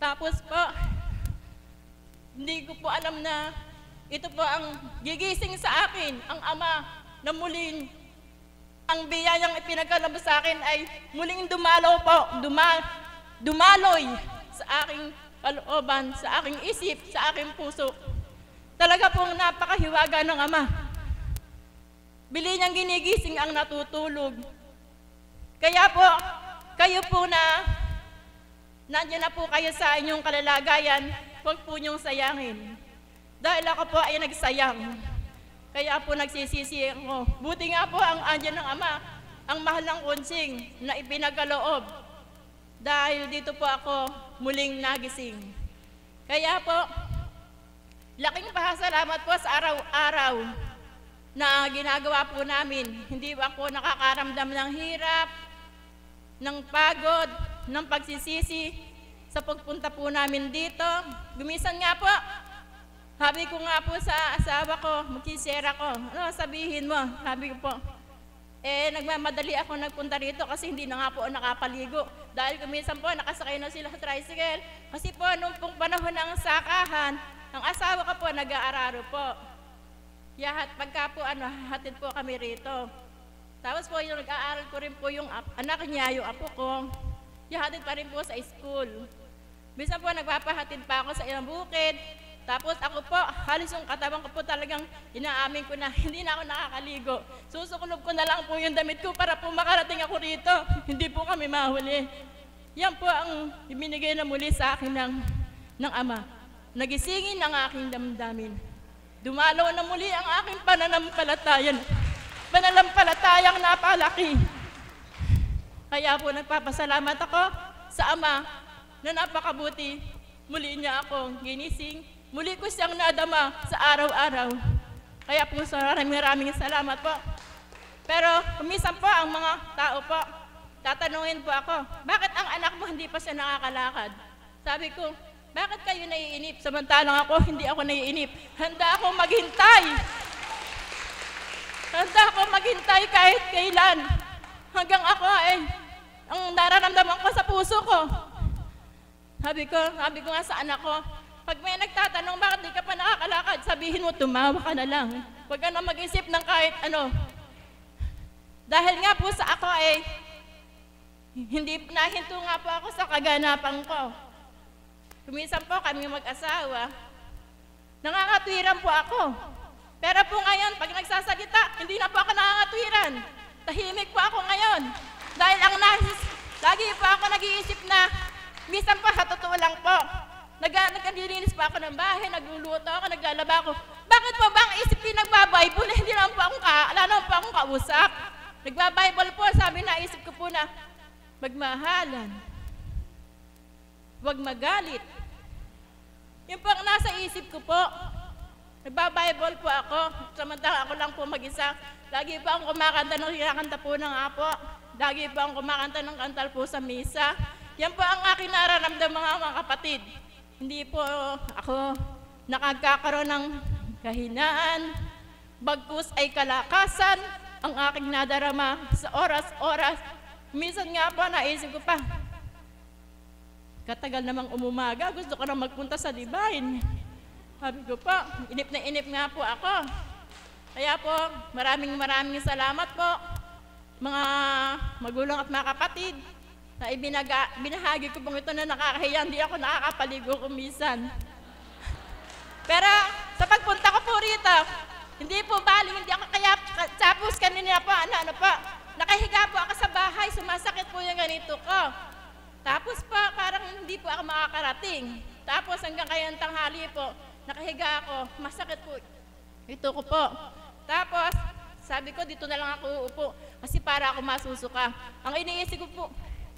Tapos po, hindi ko po alam na ito po ang gigising sa akin, ang Ama na muling ang biyayang ipinagkaloob sa akin ay muling dumalaw po, dumaloy sa aking kalooban, sa aking isip, sa aking puso. Talaga pong napakahiwaga ng Ama. Bili niyang ginigising ang natutulog. Kaya po, kayo po na nandiyan na po kayo sa inyong kalalagayan, huwag po niyong sayangin. Dahil ako po ay nagsayang. Kaya po nagsisisi ako. Buti nga po ang andyan ng Ama, ang mahal ng konsing na ipinagkaloob. Dahil dito po ako muling nagising. Kaya po, laking pasalamat po sa araw-araw na ginagawa po namin. Hindi ako nakakaramdam ng hirap, ng pagod, ng pagsisisi sa pagpunta po namin dito. Gumisan nga po, sabi ko nga po sa asawa ko, magkisera ko, ano sabihin mo? Sabi ko po, nagmamadali ako nagpunta rito kasi hindi na nga po nakapaligo. Dahil kumisan po, nakasakay na sila sa tricycle. Kasi po, nung pong panahon ng sakahan, ang asawa ko po nag-aararo po. Pagka po, hatid po kami rito. Tapos po, yung nag-aaral ko rin po yung anak niya, yung apo ko. Hatid pa rin po sa school. Minsan po, nagpapahatid pa ako sa ilang bukid. Tapos ako po, halos yung katawan ko po talagang inaamin ko na hindi na ako nakakaligo. Susukulob ko na lang po yung damit ko para po makarating ako rito. Hindi po kami mahuli. Yan po ang ibinigay na muli sa akin ng Ama. Nagisingin ang aking damdamin. Dumalaw na muli ang aking pananampalatayang napalaki. Kaya po nagpapasalamat ako sa Ama na napakabuti. Muli niya akong ginising. Muli ko siyang nadama sa araw-araw. Kaya po maraming salamat po. Pero kumisan po ang mga tao po, tatanungin po ako, bakit ang anak mo hindi pa siya nakakalakad? Sabi ko, bakit kayo naiinip? Samantalang ako, hindi ako naiinip. Handa akong maghintay. Handa akong maghintay kahit kailan. Hanggang ako ang nararamdaman ko sa puso ko. Sabi ko nga sa anak ko, pag may nagtatanong, bakit di ka pa nakakalakad? Sabihin mo, tumawa ka na lang. Huwag ka na mag-isip ng kahit ano. Dahil nga po sa ako hindi nahinto nga po ako sa kaganapan ko. Kumisan po kami mag-asawa, nangangatwiran po ako. Pero po ngayon, pag nagsasalita, hindi na po ako nangangatwiran. Tahimik po ako ngayon. Dahil lagi po ako nag-iisip na, minsan po, sa totoo lang po, nagkadilinis pa ako ng bahay, nagluluto ako, naglalaba ako. Bakit po ba ang isip pinagbabible? Hindi naman po akong kausap. Nagbabible po, sabi na isip ko po na, magmahalan, huwag magalit. Yun po ang nasa isip ko po. Nagbabible po ako, samantala ako lang po mag-isa. Lagi po akong kumakanta ng kinakanta po ng apo. Lagi po akong kumakanta ng kantal po sa misa. Yan po ang aking nararamdaman mga kapatid. Hindi po ako nakagkakaroon ng kahinaan, bagkus ay kalakasan ang aking nadarama sa oras-oras. Minsan nga po naisip ko pa, katagal namang umumaga, gusto ko na magpunta sa Divine. Sabi ko po, inip na inip nga po ako. Kaya po, maraming salamat po, mga magulang at mga kapatid, na binahagi ko pong ito na nakakahiya, hindi ako nakakapaligo kumisan. Pero sa pagpunta ko po rito, hindi po bali, hindi ako kaya, tapos kanina po, nakahiga po ako sa bahay, sumasakit po yung ganito ko. Tapos po, parang hindi po ako makakarating. Tapos hanggang kayang tanghali po, nakahiga ako, masakit po ito ko po. Tapos, sabi ko, dito na lang ako uupo kasi para ako masusuka. Ang iniisip ko po,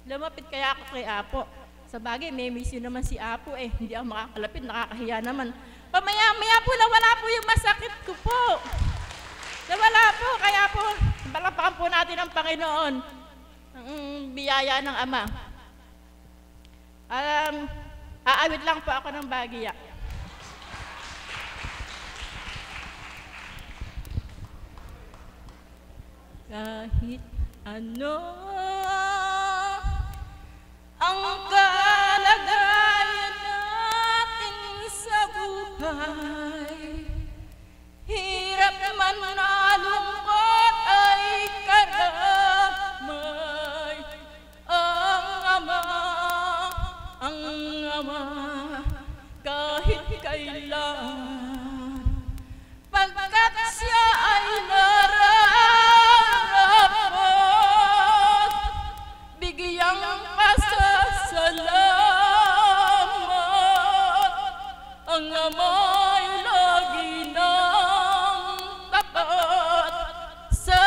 lumapit kaya ako kay Apo. Sa bagay, may miss yun naman si Apo eh. Hindi ako makakalapit, nakakahiya naman. Pamaya-maya po, nawala po yung masakit ko po. Nawala po, kaya po, palapakan po natin ang Panginoon. Ang biyaya ng Ama. Aawit lang po ako ng Bagya. Kahit ano ang kalagayan natin sa buhay, hirap man na lungkot ay karamay. Ang Ama, kahit kailan, pagkat siya ay nararapat, bigyang pasasalamat. Ang Ama'y lagi nang tapat sa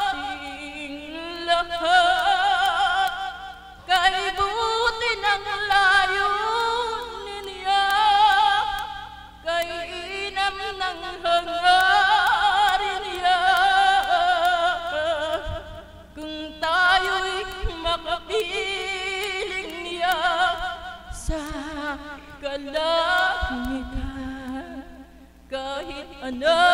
ating lahat. Kay buti ng layunin niya, kay inam ng hangarin niya. Kung tayo'y makapiling niya sa kalangitan, kahit ano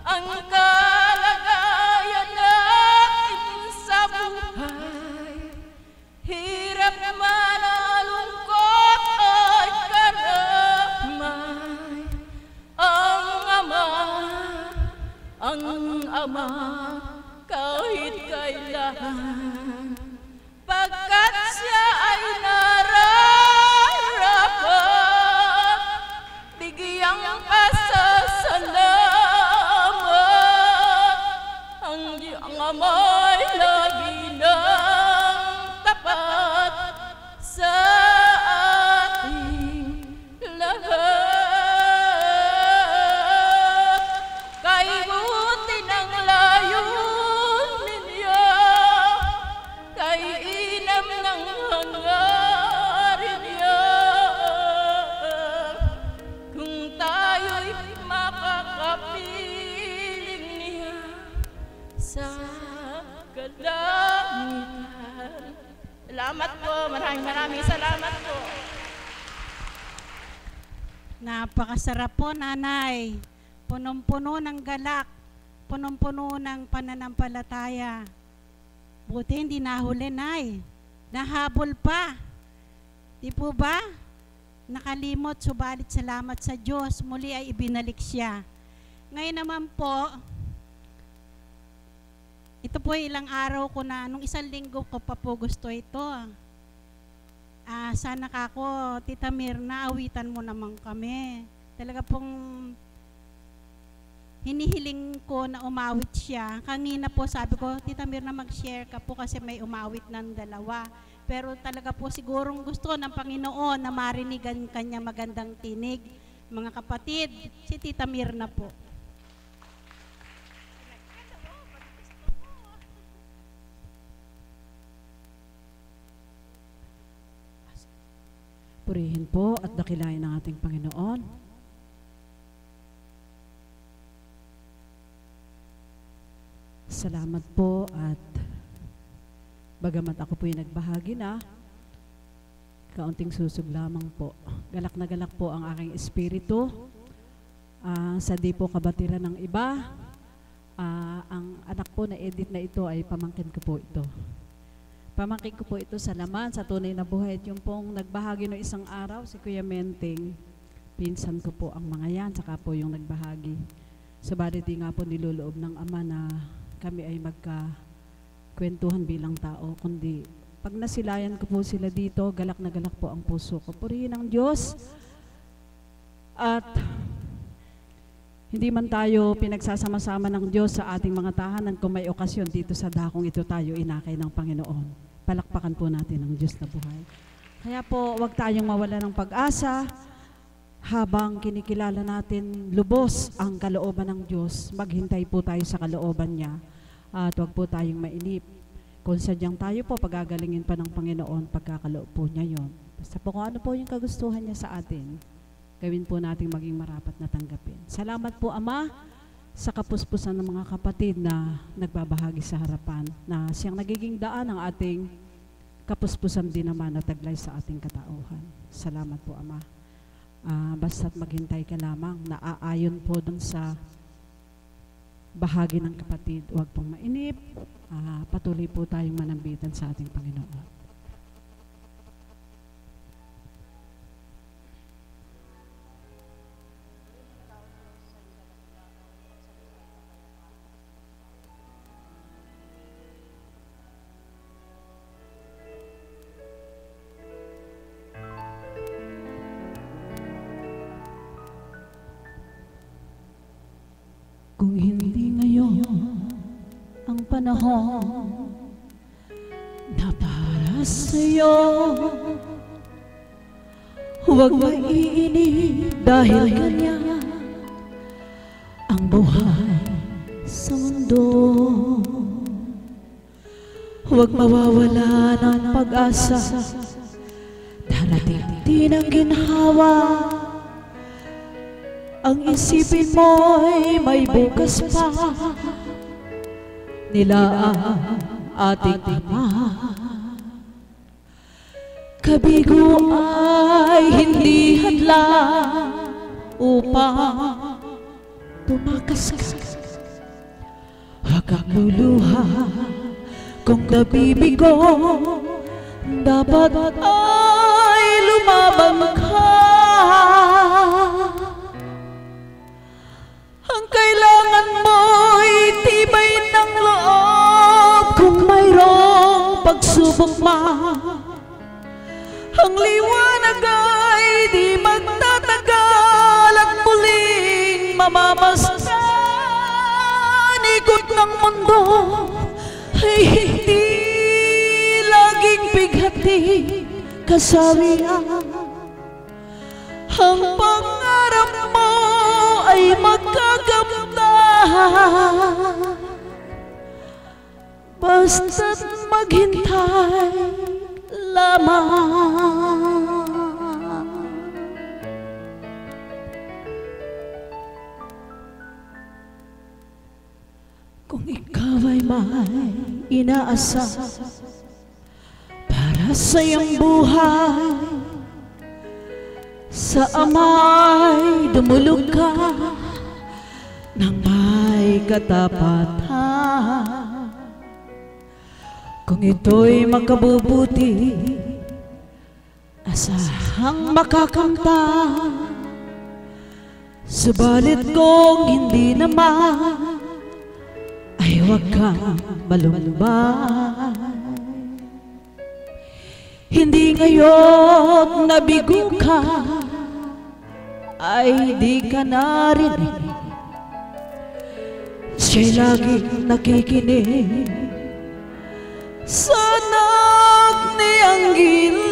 ang kalagayan natin sa buhay, hirap man alungkot ay karamay. Ang Ama, kahit kailan, pagkat siya ay nararapat, bigyang pasasalamat. Ang Ama'y lagi nang tapat sa ating lahat. Kay buti ng layunin niya, kay inam ng hangarin niya. Kung tayo'y makakapiling niya sa kalangitan. Salamat po, maraming salamat po.
Napakasarap po, Nanay. Punong-puno ng galak, punong-puno ng pananampalataya. Buti hindi nahuli, Nay. Nahabol pa. Di po ba? Nakalimot, subalit salamat sa Diyos. Muli ay ibinalik siya. Ngayon naman po, ito po ilang araw ko na, nung isang linggo ko pa po gusto ito. Sana kako, Tita Mirna, awitan mo naman kami. Talaga pong hinihiling ko na umawit siya. Kanina po sabi ko, Tita Mirna, mag-share ka po kasi may umawit ng dalawa. Pero talaga po sigurong gusto ng Panginoon na marinigan kanya magandang tinig. Mga kapatid, si Tita Mirna po.
Purihin po at dakilain ng ating Panginoon. Salamat po at bagamat ako po yung nagbahagi na, kaunting susog lamang po. Galak na galak po ang aking espiritu sa di po kabatiran ng iba. Ang anak po na edit na ito ay pamangkin ko po ito. Pamangkin ko po ito sa laman, sa tunay na buhay. At yung pong nagbahagi no isang araw, si Kuya Menteng, pinsan ko po ang mga yan, saka po yung nagbahagi. Subalit di nga po niluloob ng Ama na kami ay magkakwentuhan bilang tao, kundi pag nasilayan ko po sila dito, galak na galak po ang puso ko. Purihin ang Diyos. At hindi man tayo pinagsasama-sama ng Diyos sa ating mga tahanan, kung may okasyon dito sa dakong ito tayo inakay ng Panginoon. Palakpakan po natin ang Diyos na buhay. Kaya po, huwag tayong mawala ng pag-asa habang kinikilala natin lubos ang kalooban ng Diyos. Maghintay po tayo sa kalooban niya at huwag po tayong mainip. Kung sadyang tayo po, pagagalingin pa ng Panginoon, pagkakaloob po niya yon. Basta po kung ano po yung kagustuhan niya sa atin, gawin po nating maging marapat na tanggapin. Salamat po, Ama, sa kapuspusan ng mga kapatid na nagbabahagi sa harapan, na siyang nagiging daan ng ating kapuspusan din naman na taglay sa ating katauhan. Salamat po, Ama. Basta't maghintay ka lamang, naaayon po dun sa bahagi ng kapatid. Huwag pong mainip, patuloy po tayong manambitan sa ating Panginoon. Kung hindi ngayon ang panahon na para sa'yo, huwag maiinip dahil ganyan ang buhay sa mundo. Huwag mawawala ng pag-asa, darating din ang ginhawa. Ang isipin mo'y may bukas pa, nila ating Ama. Kabigo ay hindi hadlang upang tumakas ka. Huwag kang luluha kung nabibigo, dapat ay lumabang ka. Ang kailangan mo'y tibay ng loob kung mayroong pagsubok man. Ang liwanag ay di magtatagal at muling mamamasdan. Ikot ng mundo ay hindi laging bighati kasawian. Ang pangarap mo ay magkakamta, basta't maghintay lamang. Kung ikaw ay may inaasa para sa iyong buhay, sa Ama'y dumulog ka nang may katapatan. Kung ito'y makabubuti, asahang makakamtan. Subalit kung hindi naman, ay huwag kang malumbay. Hindi ngayon nabigo ka, ay di ka narinig. Siya'y laging nakikinig sa nagniyang gilid.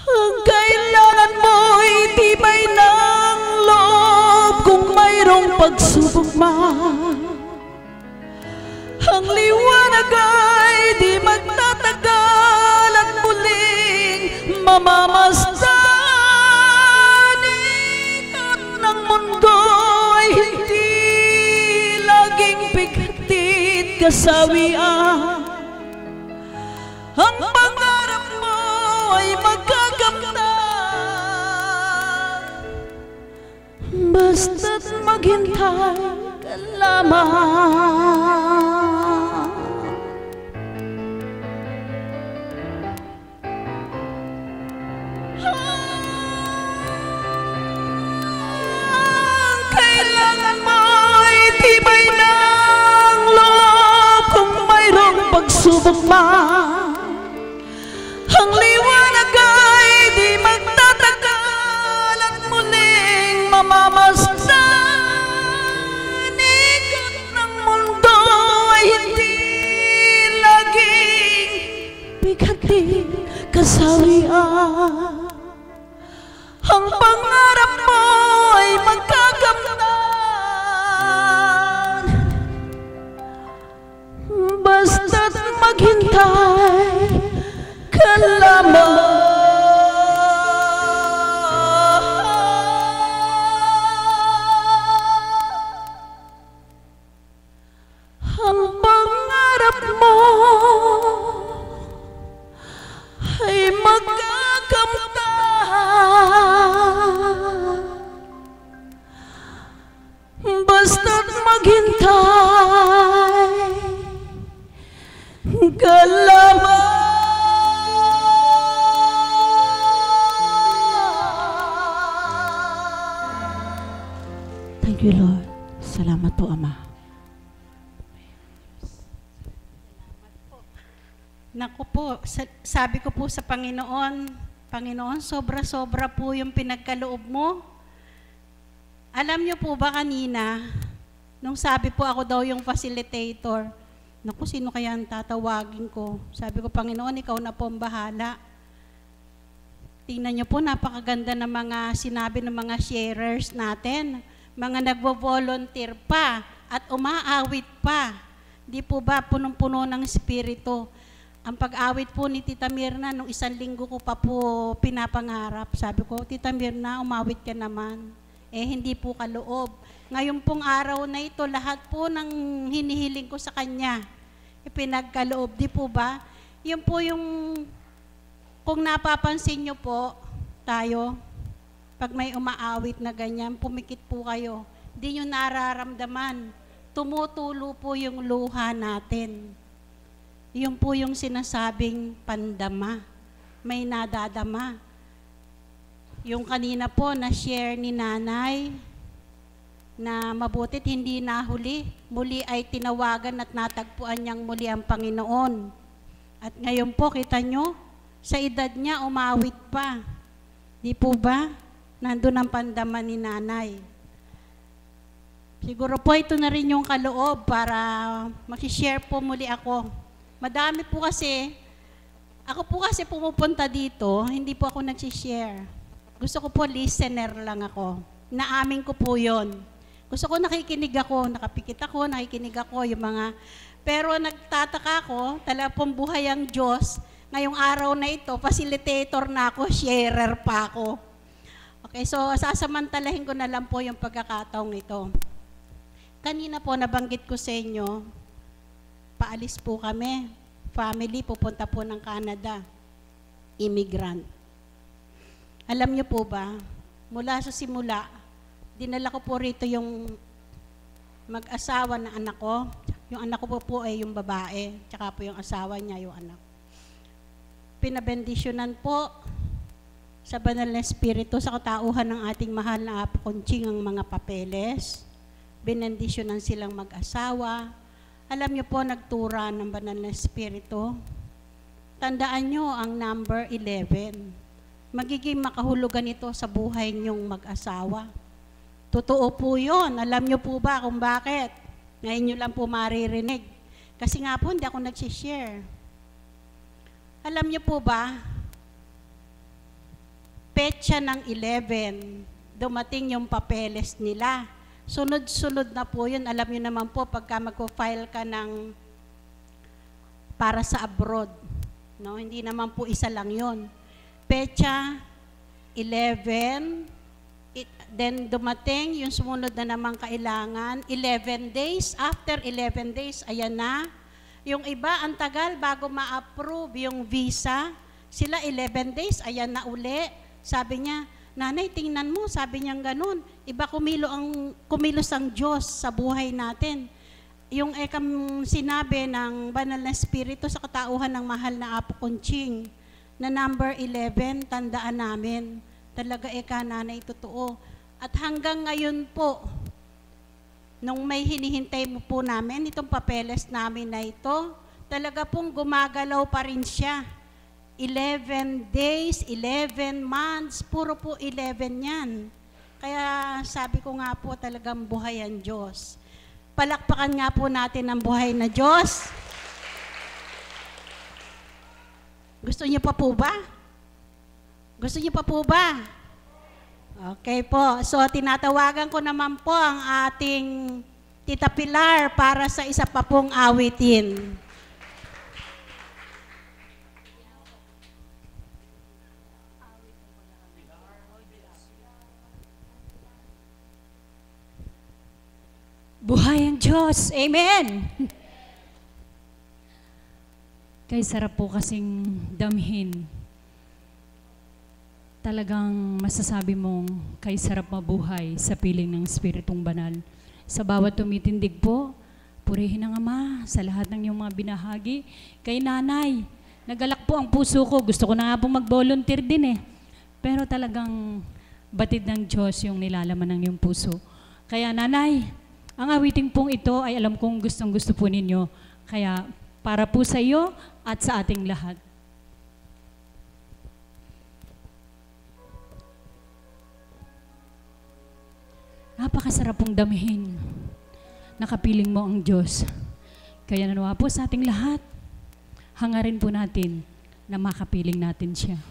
Ang kailangan mo'y tibay ng loob kung mayroong pagsubok man. Ang liwanag ay di magtatagal at muling mamamasdan. Ikot ng mundo ay hindi laging pigtit kasawian. Ang pangarap mo ay magkakamtan, basta't maghintay ka lamang. Kailangan mo'y tibay ng loob kung mayroong pagsubok man. Ang liwanag ay di magtatagal at muling mamamasdan. Ikot ng mundo ay hindi laging
kasawian. Ang pangarap mo'y magkakamtan, basta't maghintay ka lamang. Ang pangarap mo ay magkakamtan, basta't maghintay ka lamang. Thank you, Lord. Salamat po, Ama. Naku po, sabi ko po sa Panginoon, Panginoon, sobra-sobra po yung pinagkaloob mo. Alam niyo po ba kanina, nung sabi po ako daw yung facilitator, naku, sino kaya ang tatawagin ko? Sabi ko, Panginoon, ikaw na po ang bahala. Tingnan niyo po, napakaganda ng mga sinabi ng mga sharers natin, mga nagvo-volunteer pa at umaawit pa. Di po ba punong-puno ng espiritu? Ang pag-awit po ni Tita Mirna, nung 1 linggo ko pa po pinapangarap, sabi ko, Tita Mirna, umawit ka naman. Eh, hindi po kaloob. Ngayon pong araw na ito, lahat po ng hinihiling ko sa Kanya, pinagkaloob. Di po ba? Yun po yung, kung napapansin nyo po, tayo, pag may umaawit na ganyan, pumikit po kayo. Hindi nyo nararamdaman. Tumutulo po yung luha natin. Yun po yung sinasabing pandama. May nadadama. Yung kanina po na-share ni nanay na mabutit hindi nahuli. Muli ay tinawagan at natagpuan niyang muli ang Panginoon. At ngayon po, kita nyo, sa edad niya umawit pa. Di po ba? Nandun ang pandama ni nanay. Siguro po ito na rin yung kaloob para mag-share po muli ako. Madami po kasi, ako po kasi pumupunta dito, hindi po ako nag-share. Gusto ko po listener lang ako. Naamin ko po yon. Gusto ko nakikinig ako, nakapikit ako, nakikinig ako, yung mga... Pero nagtataka ako, talaga pong buhay ang Diyos. Ngayong araw na ito, facilitator na ako, sharer pa ako. Okay, so sasamantalahin ko na lang po yung pagkakataong ito. Kanina po, nabanggit ko sa inyo, paalis po kami. Family, pupunta po ng Canada. Immigrant. Alam niyo po ba, mula sa simula, dinala ko po rito yung mag-asawa na anak ko. Yung anak ko po ay yung babae, tsaka po yung asawa niya, yung anak. Pinabendisyonan po sa banal na espiritu sa katauhan ng ating mahal na Apo Conching ang mga papeles. Benendisyonan silang mag-asawa. Alam niyo po, nagtura ng banal na espiritu. Tandaan niyo ang number 11. Magiging makahulugan ito sa buhay niyong mag-asawa. Totoo po yun. Alam niyo po ba kung bakit? Ngayon niyo lang po maririnig. Kasi nga po, hindi ako nagsishare. Alam niyo po ba, petsa ng 11, dumating yung papeles nila. Sunod-sunod na po yun. Alam niyo naman po, pagka mag-file ka ng para sa abroad, no? Hindi naman po isa lang yun. Petsa 11, then dumating yung sumunod na naman kailangan, 11 days. After 11 days, ayan na. Yung iba, ang tagal bago ma-approve yung visa. Sila 11 days, ayan na uli. Sabi niya, Nanay, tingnan mo, sabi niya ganun. Iba kumilos ang Diyos sa buhay natin. Yung sinabi ng banal na espiritu sa katauhan ng mahal na Apo Conching, na number 11, tandaan namin. Talaga nanay, totoo. At hanggang ngayon po, nung may hinihintay mo po namin, itong papeles namin na ito, talaga pong gumagalaw pa rin siya. 11 days, 11 months, puro po 11 yan. Kaya sabi ko nga po, talagang buhay ang Diyos. Palakpakan nga po natin ang buhay na Diyos. Gusto niyo pa po ba? Gusto niyo pa po ba? Okay po. So, tinatawagan ko naman po ang ating Tita Pilar para sa isa pa pong awitin.
Buhay ang Diyos. Amen! Kay sarap po kasing damhin. Talagang masasabi mong kay sarap mabuhay sa piling ng Espiritong Banal. Sa bawat tumitindig po, purihin ang Ama sa lahat ng iyong mga binahagi. Kay Nanay, nagalak po ang puso ko. Gusto ko na nga po mag-volunteer din eh. Pero talagang batid ng Diyos yung nilalaman ng iyong puso. Kaya Nanay, ang awiting pong ito ay alam kong gustong-gusto po ninyo. Kaya para po sa iyo at sa ating lahat. Napakasarap pong damhin. Nakapiling mo ang Diyos. Kaya nanawa po sa ating lahat, hangarin po natin na makapiling natin siya.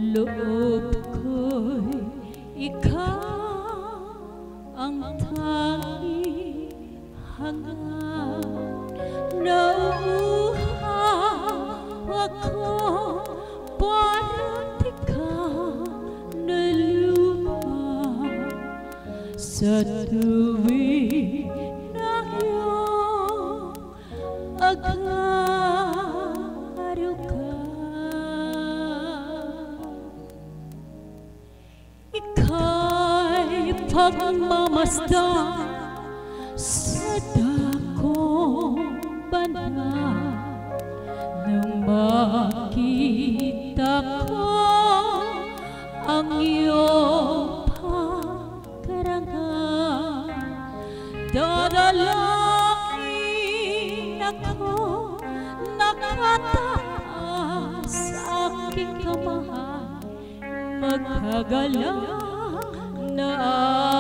Loob ko'y ikaw ang tanging hangad. Nauuhaw ako parang ikaw na lupa sa tuwing ng iyong agaraw ka. Ika'y pagmamasdan sa dakong banal nang makita ko ang iyong pagkarangal. Dadalangin ako nakataas sa aking kamay, magkagalang na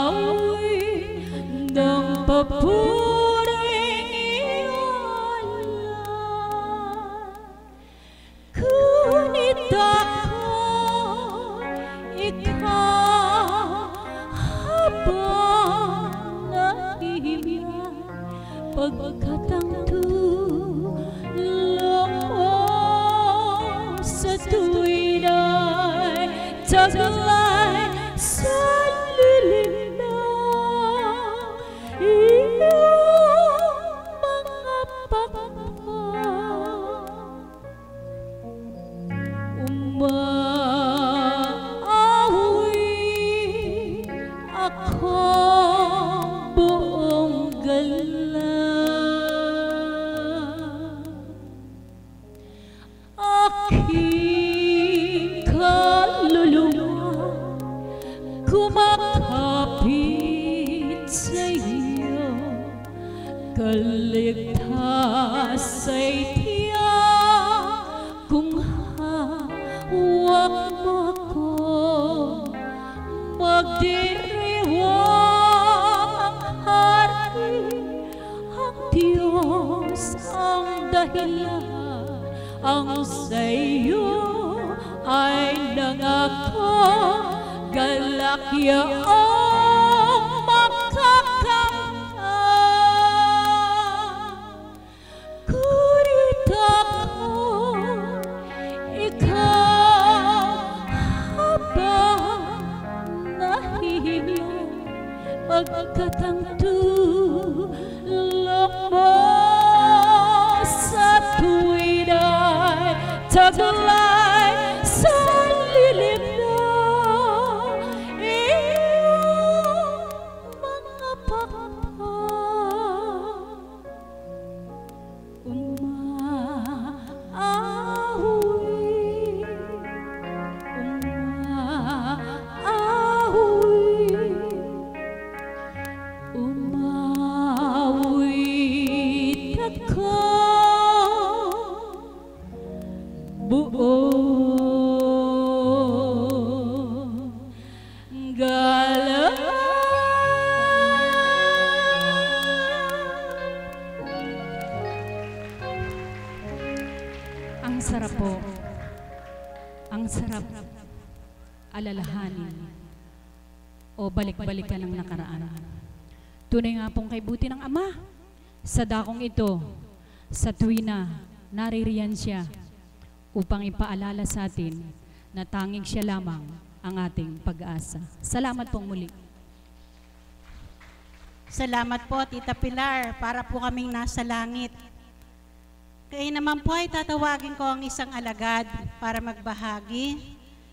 awi ng papuring iwanan. Ngunit ako, ikaw habang nahihimay, pagkat ang tulong mo sa tuwin ay taglay sa lilim ng iyong mga pagpapal. Umaawi ako buong galang. Aking kaluluwa kumakapit sa iyo, kaligtas ay tiyak kung hawak mo ako. Magdiriwang ang hari, ang Diyos ang dahilan, ang sa iyo ay nangako. Galak yaong makakanta. Ngunit ako, ikaw habang nahihimay, pagkat ang tulong mo sa tuwin ay taglay sa lilim ng iyong mga pagpapal. Umaawi po, ang sarap alalahanin o balik-balikan ng nakaraan. Tunay nga pong kay buti ng Ama, sa dakong ito, sa tuwina, naririyan siya upang ipaalala sa atin na tanging siya lamang ang ating pag-asa. Salamat pong muli.
Salamat po, Tita Pilar, para po kaming nasa langit. Kaya naman po ay tatawagin ko ang isang alagad para magbahagi.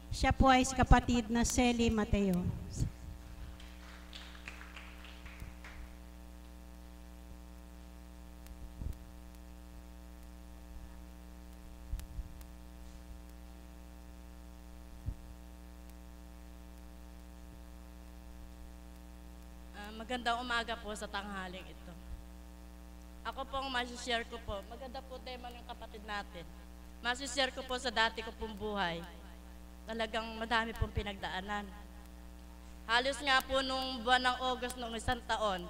Siya po ay si kapatid na Celi Mateo.
Magandang umaga po sa tanghaling ito. Ako pong masishare ko po, maganda po tema ng kapatid natin. Masishare ko po sa dati ko pong buhay. Talagang madami pong pinagdaanan. Halos nga po nung buwan ng August noong isang taon,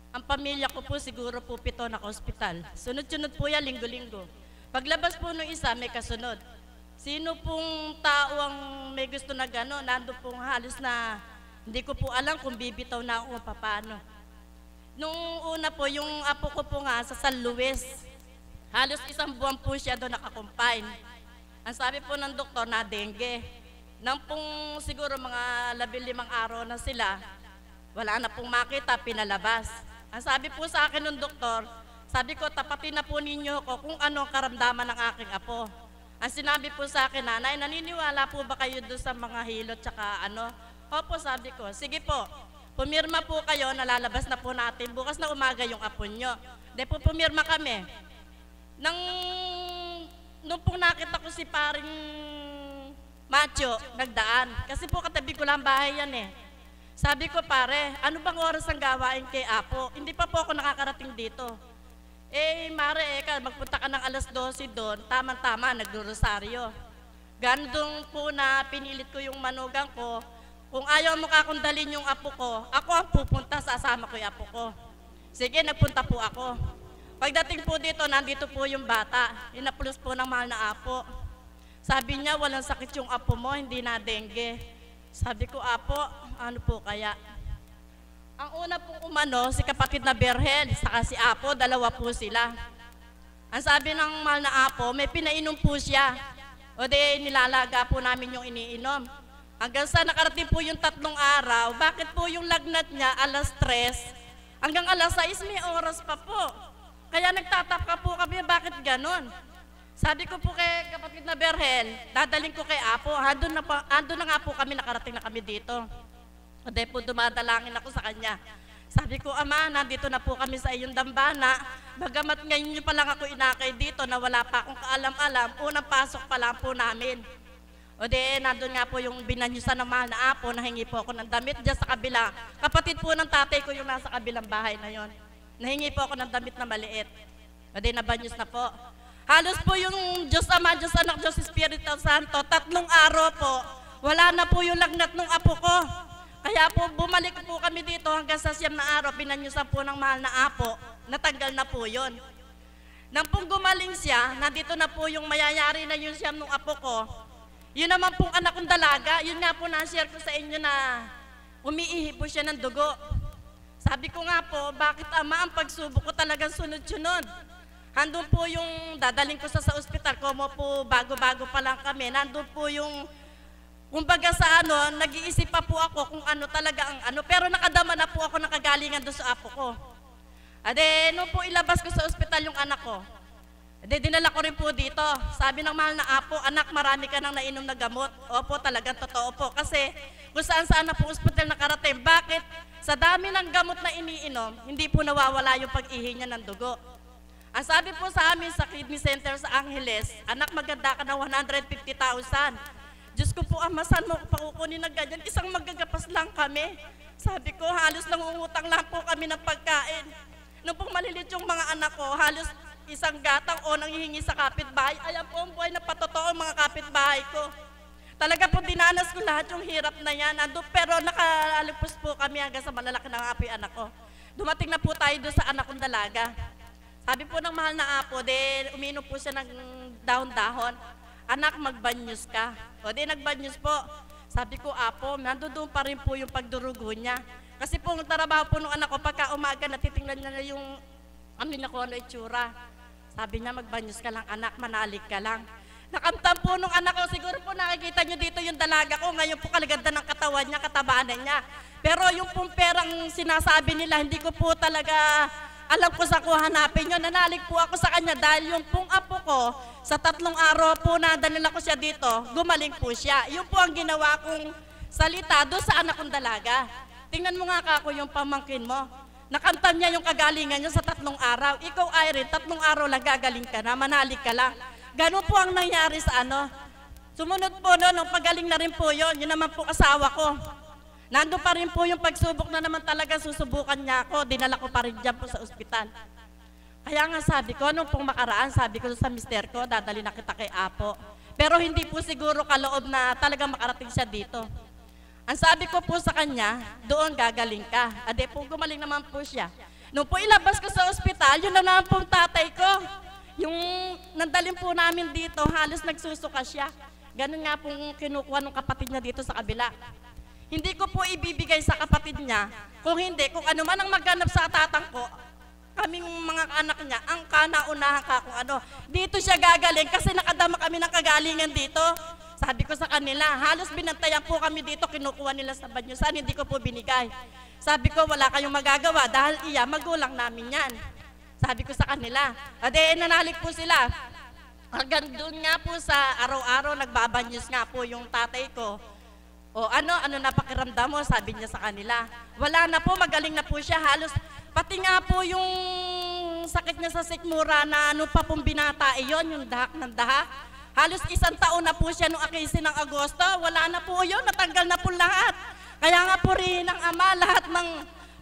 ang pamilya ko po siguro po 7 naka-hospital. Sunod-sunod po yan, linggo-linggo. Paglabas po nung isa, may kasunod. Sino pong tao ang may gusto na gano'n? Nandun pong halos na hindi ko po alam kung bibitaw na ako paano. Nung una po, yung apo ko po nga sa San Luis, halos 1 buwan po siya doon nakakumpine. Ang sabi po ng doktor na dengue. Nang pong siguro mga 15 araw na sila, wala na pong makita, pinalabas. Ang sabi po sa akin ng doktor, sabi ko, tapatin na po ninyo ko kung ano ang karamdaman ng aking apo. Ang sinabi po sa akin, nanay, naniniwala po ba kayo doon sa mga hilot tsaka ano? Opo, sabi ko, sige po, pumirma po kayo, nalalabas na po natin, bukas na umaga yung apo nyo. De po, pumirma kami. Nung pong nakita ko si paring Macho, nagdaan. Kasi po katabi ko lang bahay yan eh. Sabi ko, pare, ano bang oras ang gawain kay Apo? Hindi pa po ako nakakarating dito. Eh, mare, magpunta ka ng alas 12 doon, tama-tama, nagro-rosaryo. Gandong po na pinilit ko yung manugang ko, kung ayaw mo kakundalin yung apo ko, ako ang pupunta, sasama ko yung apo ko. Sige, nagpunta po ako. Pagdating po dito, nandito po yung bata. Inaplos po ng mahal na apo. Sabi niya, walang sakit yung apo mo, hindi na dengue. Sabi ko, apo, ano po kaya? Ang una pong umano, si kapatid na Berhel, saka si apo, 2 po sila. Ang sabi ng mahal na apo, may pinainom po siya. O di, nilalaga po namin yung iniinom. Hanggang sa nakarating po yung 3 araw, bakit po yung lagnat niya alas 3, hanggang alas 6 may oras pa po. Kaya nagtataka po kami, bakit ganon? Sabi ko po kay kapatid na Berhel, dadaling ko kay Apo, andun na nga po kami, nakarating na kami dito. O di po dumadalangin ako sa kanya. Sabi ko, Ama, nandito na po kami sa iyong dambana, bagamat ngayon nyo pa lang ako inakay dito na wala pa akong kaalam-alam, unang pasok pa lang po namin. O di, nandun nga po yung binanyusan ng mahal na apo, nahingi po ako ng damit dyan sa kabila. Kapatid po ng tatay ko yung nasa kabilang bahay na yon. Nahingi po ako ng damit na maliit. O di, nabanyus na po. Halos po yung Diyos Ama, Diyos Anak, Diyos Espiritu Santo, 3 araw po, wala na po yung lagnat ng apo ko. Kaya po, bumalik po kami dito hanggang sa 9 na araw, binanyusan po ng mahal na apo, natanggal na po yon. Nang pong gumaling siya, nandito na po yung mayayari na yung siyam ng apo ko. Yun naman pong anak kong dalaga, yun nga po na-share ko sa inyo na umiihi po siya ng dugo. Sabi ko nga po, bakit Ama, ang pagsubok ko talagang sunod-sunod. Handun po yung dadaling ko sa ospital, como po bago-bago pa lang kami, nandun po yung, kumbaga sa ano, nag-iisip pa po ako kung ano talaga ang ano, pero nakadama na po ako ng kagalingan doon sa apo ko. Ade, nung po ilabas ko sa ospital yung anak ko, dinala ko rin po dito. Sabi ng mahal na apo, anak, marami ka nang nainom na gamot. Opo, talagang totoo po. Kasi kung saan-saan na po hospital nakarating, bakit sa dami ng gamot na iniinom, hindi po nawawala yung pag-ihi niya ng dugo. Ang sabi po sa amin sa Kidney Center sa Angeles, anak, maganda ka na 150,000. Diyos ko po, Ama, saan mo pakukunin na ganyan? Isang magagapas lang kami. Sabi ko, halos nangungutang lang po kami ng pagkain. Nung pong malilit yung mga anak ko, halos isang gatang o nanghihingi sa kapitbahay. Ayan po ang buhay na patotoo ang mga kapitbahay ko. Talaga po dinanas ko lahat yung hirap na yan. Pero nakalipos po kami hanggang sa malalaki ng apoy anak ko. Dumating na po tayo doon sa anak kong dalaga. Sabi po ng mahal na apo, uminom po siya ng dahon-dahon. Anak, magbanyos ka. O di nagbanyos po. Sabi ko, Apo, nandoon pa rin po yung pagdurugo niya. Kasi po, nung trabaho po nung anak ko, pagka umaga, natitingnan niya yung amin ko ano itsura. Sabi niya, magbanyos ka lang, anak, manalik ka lang. Nakamtam po nung anak ko, siguro po nakikita niyo dito yung dalaga ko. Ngayon po kaliganda ng katawan niya, katabanan niya. Pero yung pong perang sinasabi nila, hindi ko po talaga alam ko sa ko hanapin yun. Nanalig po ako sa kanya dahil yung pong apo ko, sa 3 araw po na dalila ko siya dito, gumaling po siya. Yun po ang ginawa kong salita doon sa anak kong dalaga. Tingnan mo nga kako yung pamangkin mo. Nakanta niya yung kagalingan niya sa 3 araw. Ikaw, Irene, 3 araw lang gagaling ka na, manalig ka lang. Ganun po ang nangyari sa ano. Sumunod po no, nung pagaling na rin po yun naman po asawa ko. Nando pa rin po yung pagsubok na naman talaga susubukan niya ako. Dinala ko pa rin dyan po sa ospital. Kaya nga sabi ko, nung pong makaraan, sabi ko sa mister ko, dadali na kita kay Apo. Pero hindi po siguro kaloob na talaga makarating siya dito. Ang sabi ko po sa kanya, doon gagaling ka. Ade po, gumaling naman po siya. Nung po ilabas ko sa ospital, yun na naman pong tatay ko. Yung nandalin po namin dito, halos nagsusuka siya. Ganun nga pong kinukuha ng kapatid niya dito sa kabila. Hindi ko po ibibigay sa kapatid niya, kung hindi, kung ano man ang magganap sa tatang ko, kaming mga anak niya, ang kanaunahan ka kung ano. Dito siya gagaling kasi nakadama kami ng kagalingan dito. Sabi ko sa kanila, halos binantayan po kami dito, kinukuha nila sa Banyusan, hindi ko po binigay. Sabi ko, wala kayong magagawa dahil magulang namin yan. Sabi ko sa kanila, ade, nanalig po sila. Hanggang doon nga po sa araw-araw, nagbabanyos nga po yung tatay ko. O ano napakiramdam mo, sabi niya sa kanila. Wala na po, magaling na po siya. Halos, pati nga po yung sakit niya sa sikmura na ano pa pong binata iyon, yung dahak ng dahak. Halos 1 taon na po siya noong 15 ng Agosto. Wala na po yun, natanggal na po lahat. Kaya nga po rin ng Ama, lahat ng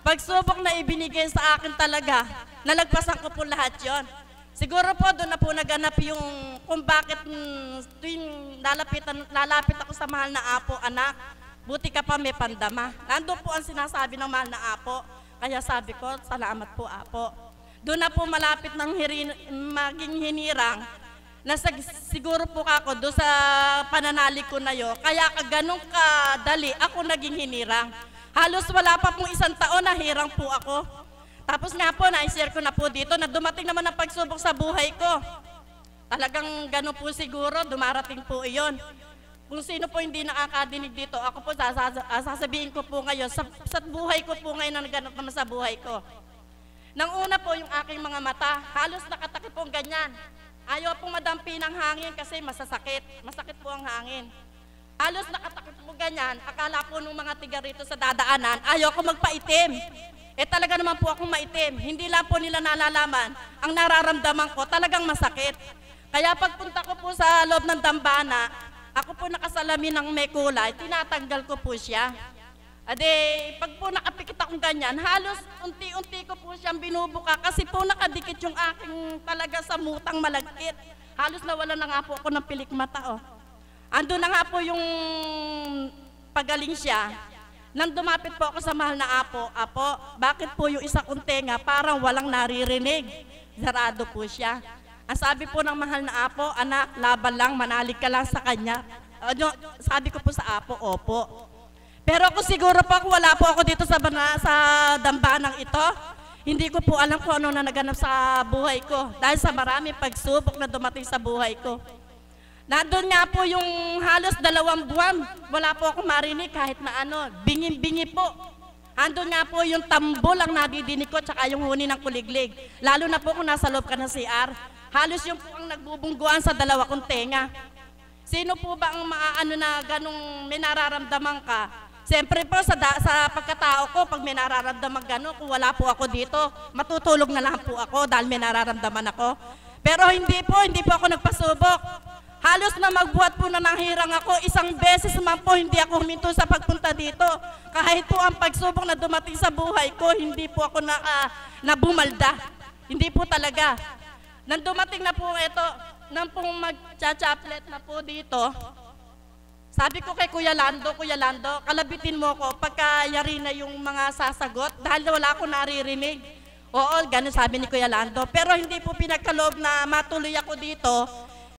pagsubok na ibinigay sa akin talaga, nalagpasan ko po lahat yon. Siguro po doon na po naganap yung kung bakit tuwing lalapit ako sa mahal na Apo, anak, buti ka pa may pandama. Nandun po ang sinasabi ng mahal na Apo. Kaya sabi ko, salamat po Apo. Doon na po malapit ng maging hinirang, siguro po ako doon sa pananalig ko na yun. Kaya ganun kadali ako naging hinirang. Halos wala pa pong 1 taon na hirang po ako. Tapos nga po, na-share ko na po dito na dumating naman ang pagsubok sa buhay ko. Talagang gano'n po siguro, dumarating po iyon. Kung sino po hindi nakakadinig dito, ako po sasabihin ko po ngayon, sa buhay ko po ngayon na naganap naman sa buhay ko. Nang una po yung aking mga mata, halos nakatakip po ganyan. Ayaw pong madampi ng hangin kasi masasakit. Masakit po ang hangin. Halos nakatakip po ganyan, akala po nung mga tiga rito sa dadaanan, ayaw ko magpaitim. Talaga naman po akong maitim. Hindi lang po nila nalalaman. Ang nararamdaman ko, talagang masakit. Kaya pagpunta ko po sa loob ng dambana, ako po nakasalamin ng may kulay, tinatanggal ko po siya. Ade, pag po nakapikit akong ganyan, halos unti-unti ko po siyang binubuka kasi po nakadikit yung aking talaga sa mutang malagkit. Halos nawala na nga po ako ng pilik mata. Ando na nga po yung pagaling siya. Nang dumapit po ako sa mahal na Apo, bakit po yung isa kong tenga parang walang naririnig? Sarado po siya. Ang sabi po ng mahal na Apo, anak, laban lang, manalig ka lang sa kanya. Sabi ko po sa Apo, opo. Pero ako siguro po, wala po ako dito sa dambanang ito, hindi ko po alam kung ano na naganap sa buhay ko. Dahil sa marami pagsubok na dumating sa buhay ko. Nandun nga po yung halos 2 buwan, wala po akong marinig kahit na ano, bingi-bingi po. Andun nga po yung tambol ang nadidinig ko, tsaka yung huni ng kuliglig. Lalo na po kung nasa loob ka ng CR, halos yung po ang nagbubungguan sa 2 kong tenga. Sino po ba ang maaano na ganong may nararamdaman ka? Siyempre po sa pagkatao ko, pag may nararamdaman gano'n, kung wala po ako dito, matutulog na lang po ako dahil may nararamdaman ako. Pero hindi po ako nagpasubok. Halos na magbuhat po na nanghirang ako, 1 beses man po hindi ako huminto sa pagpunta dito. Kahit po ang pagsubok na dumating sa buhay ko, hindi po ako nabumalda. Hindi po talaga. Nang dumating na po ito, nang pong mag-chaplet na po dito, sabi ko kay Kuya Lando, kalabitin mo ko pagka yari na yung mga sasagot dahil wala ako naririnig. Oo, ganun sabi ni Kuya Lando. Pero hindi po pinagkaloob na matuloy ako dito